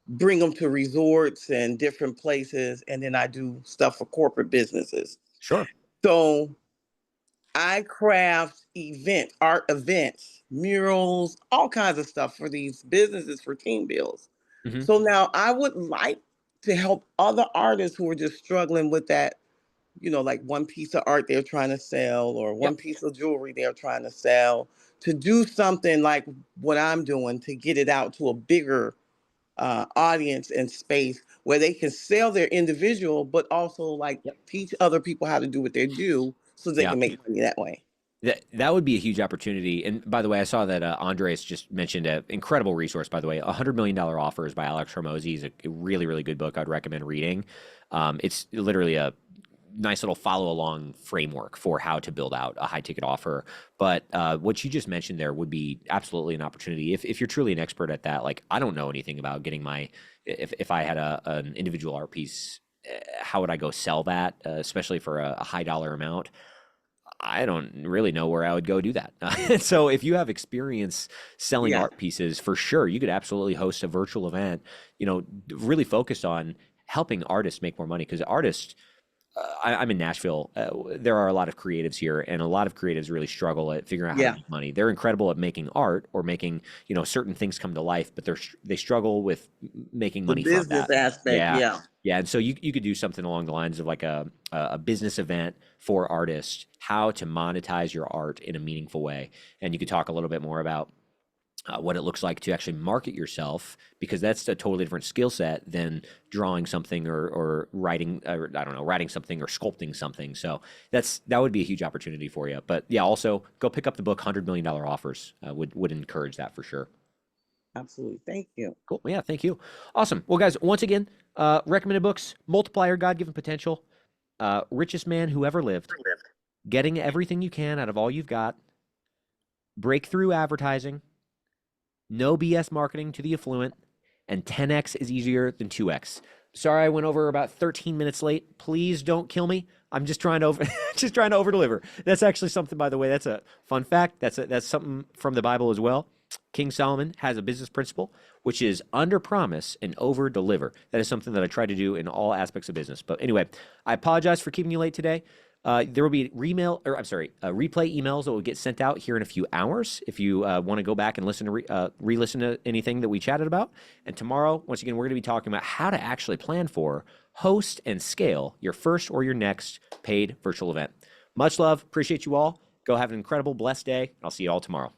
bring them to resorts and different places, and then I do stuff for corporate businesses. sure. So I craft art events, murals, all kinds of stuff for these businesses for team bills. Hmm. So now I would like to help other artists who are just struggling with that, like one piece of art they're trying to sell or one Yep. piece of jewelry they're trying to sell, to do something like what I'm doing to get it out to a bigger audience and space where they can sell their individual, but also like Yep. teach other people how to do what they do so they Yeah. can make money that way. That would be a huge opportunity. And by the way, I saw that Andres just mentioned an incredible resource, by the way, $100 million Offers by Alex Hormozy. He's a really, really good book I'd recommend reading. It's literally a nice little follow along framework for how to build out a high ticket offer. But what you just mentioned there would be absolutely an opportunity. If you're truly an expert at that, like I don't know anything about getting if I had an individual art piece, how would I go sell that, especially for a high dollar amount? I don't really know where I would go do that. So if you have experience selling Yeah. art pieces, for sure, you could absolutely host a virtual event, really focused on helping artists make more money because artists, I'm in Nashville. There are a lot of creatives here, and a lot of creatives really struggle at figuring out how to Yeah. make money. They're incredible at making art or making, certain things come to life, but they struggle with making The money from business that. aspect. Yeah, Yeah. yeah. And so you could do something along the lines of like a business event for artists, how to monetize your art in a meaningful way, and you could talk a little bit more about what it looks like to actually market yourself, because that's a totally different skill set than drawing something or writing, or I don't know, writing something or sculpting something. So that would be a huge opportunity for you. But yeah, also go pick up the book $100 million Offers. Would encourage that for sure. Absolutely. Thank you. Cool. Yeah, thank you. Awesome. Well, guys, once again, recommended books: Multiplier, God Given Potential, Richest Man Who Ever Lived, Getting Everything You Can Out of All You've Got, Breakthrough Advertising, No BS Marketing to the Affluent, and 10x is easier than 2x. Sorry, I went over about 13 minutes late. Please don't kill me. I'm just trying to just trying to over deliver. That's actually something, by the way. That's a fun fact. That's something from the Bible as well. King Solomon has a business principle, which is under promise and over deliver. That is something that I try to do in all aspects of business. But anyway, I apologize for keeping you late today. There will be replay emails that will get sent out here in a few hours if you want to go back and listen to re-listen to anything that we chatted about. And tomorrow, once again, we're going to be talking about how to actually plan for, host, and scale your first or your next paid virtual event. Much love. Appreciate you all. Go have an incredible, blessed day. I'll see you all tomorrow.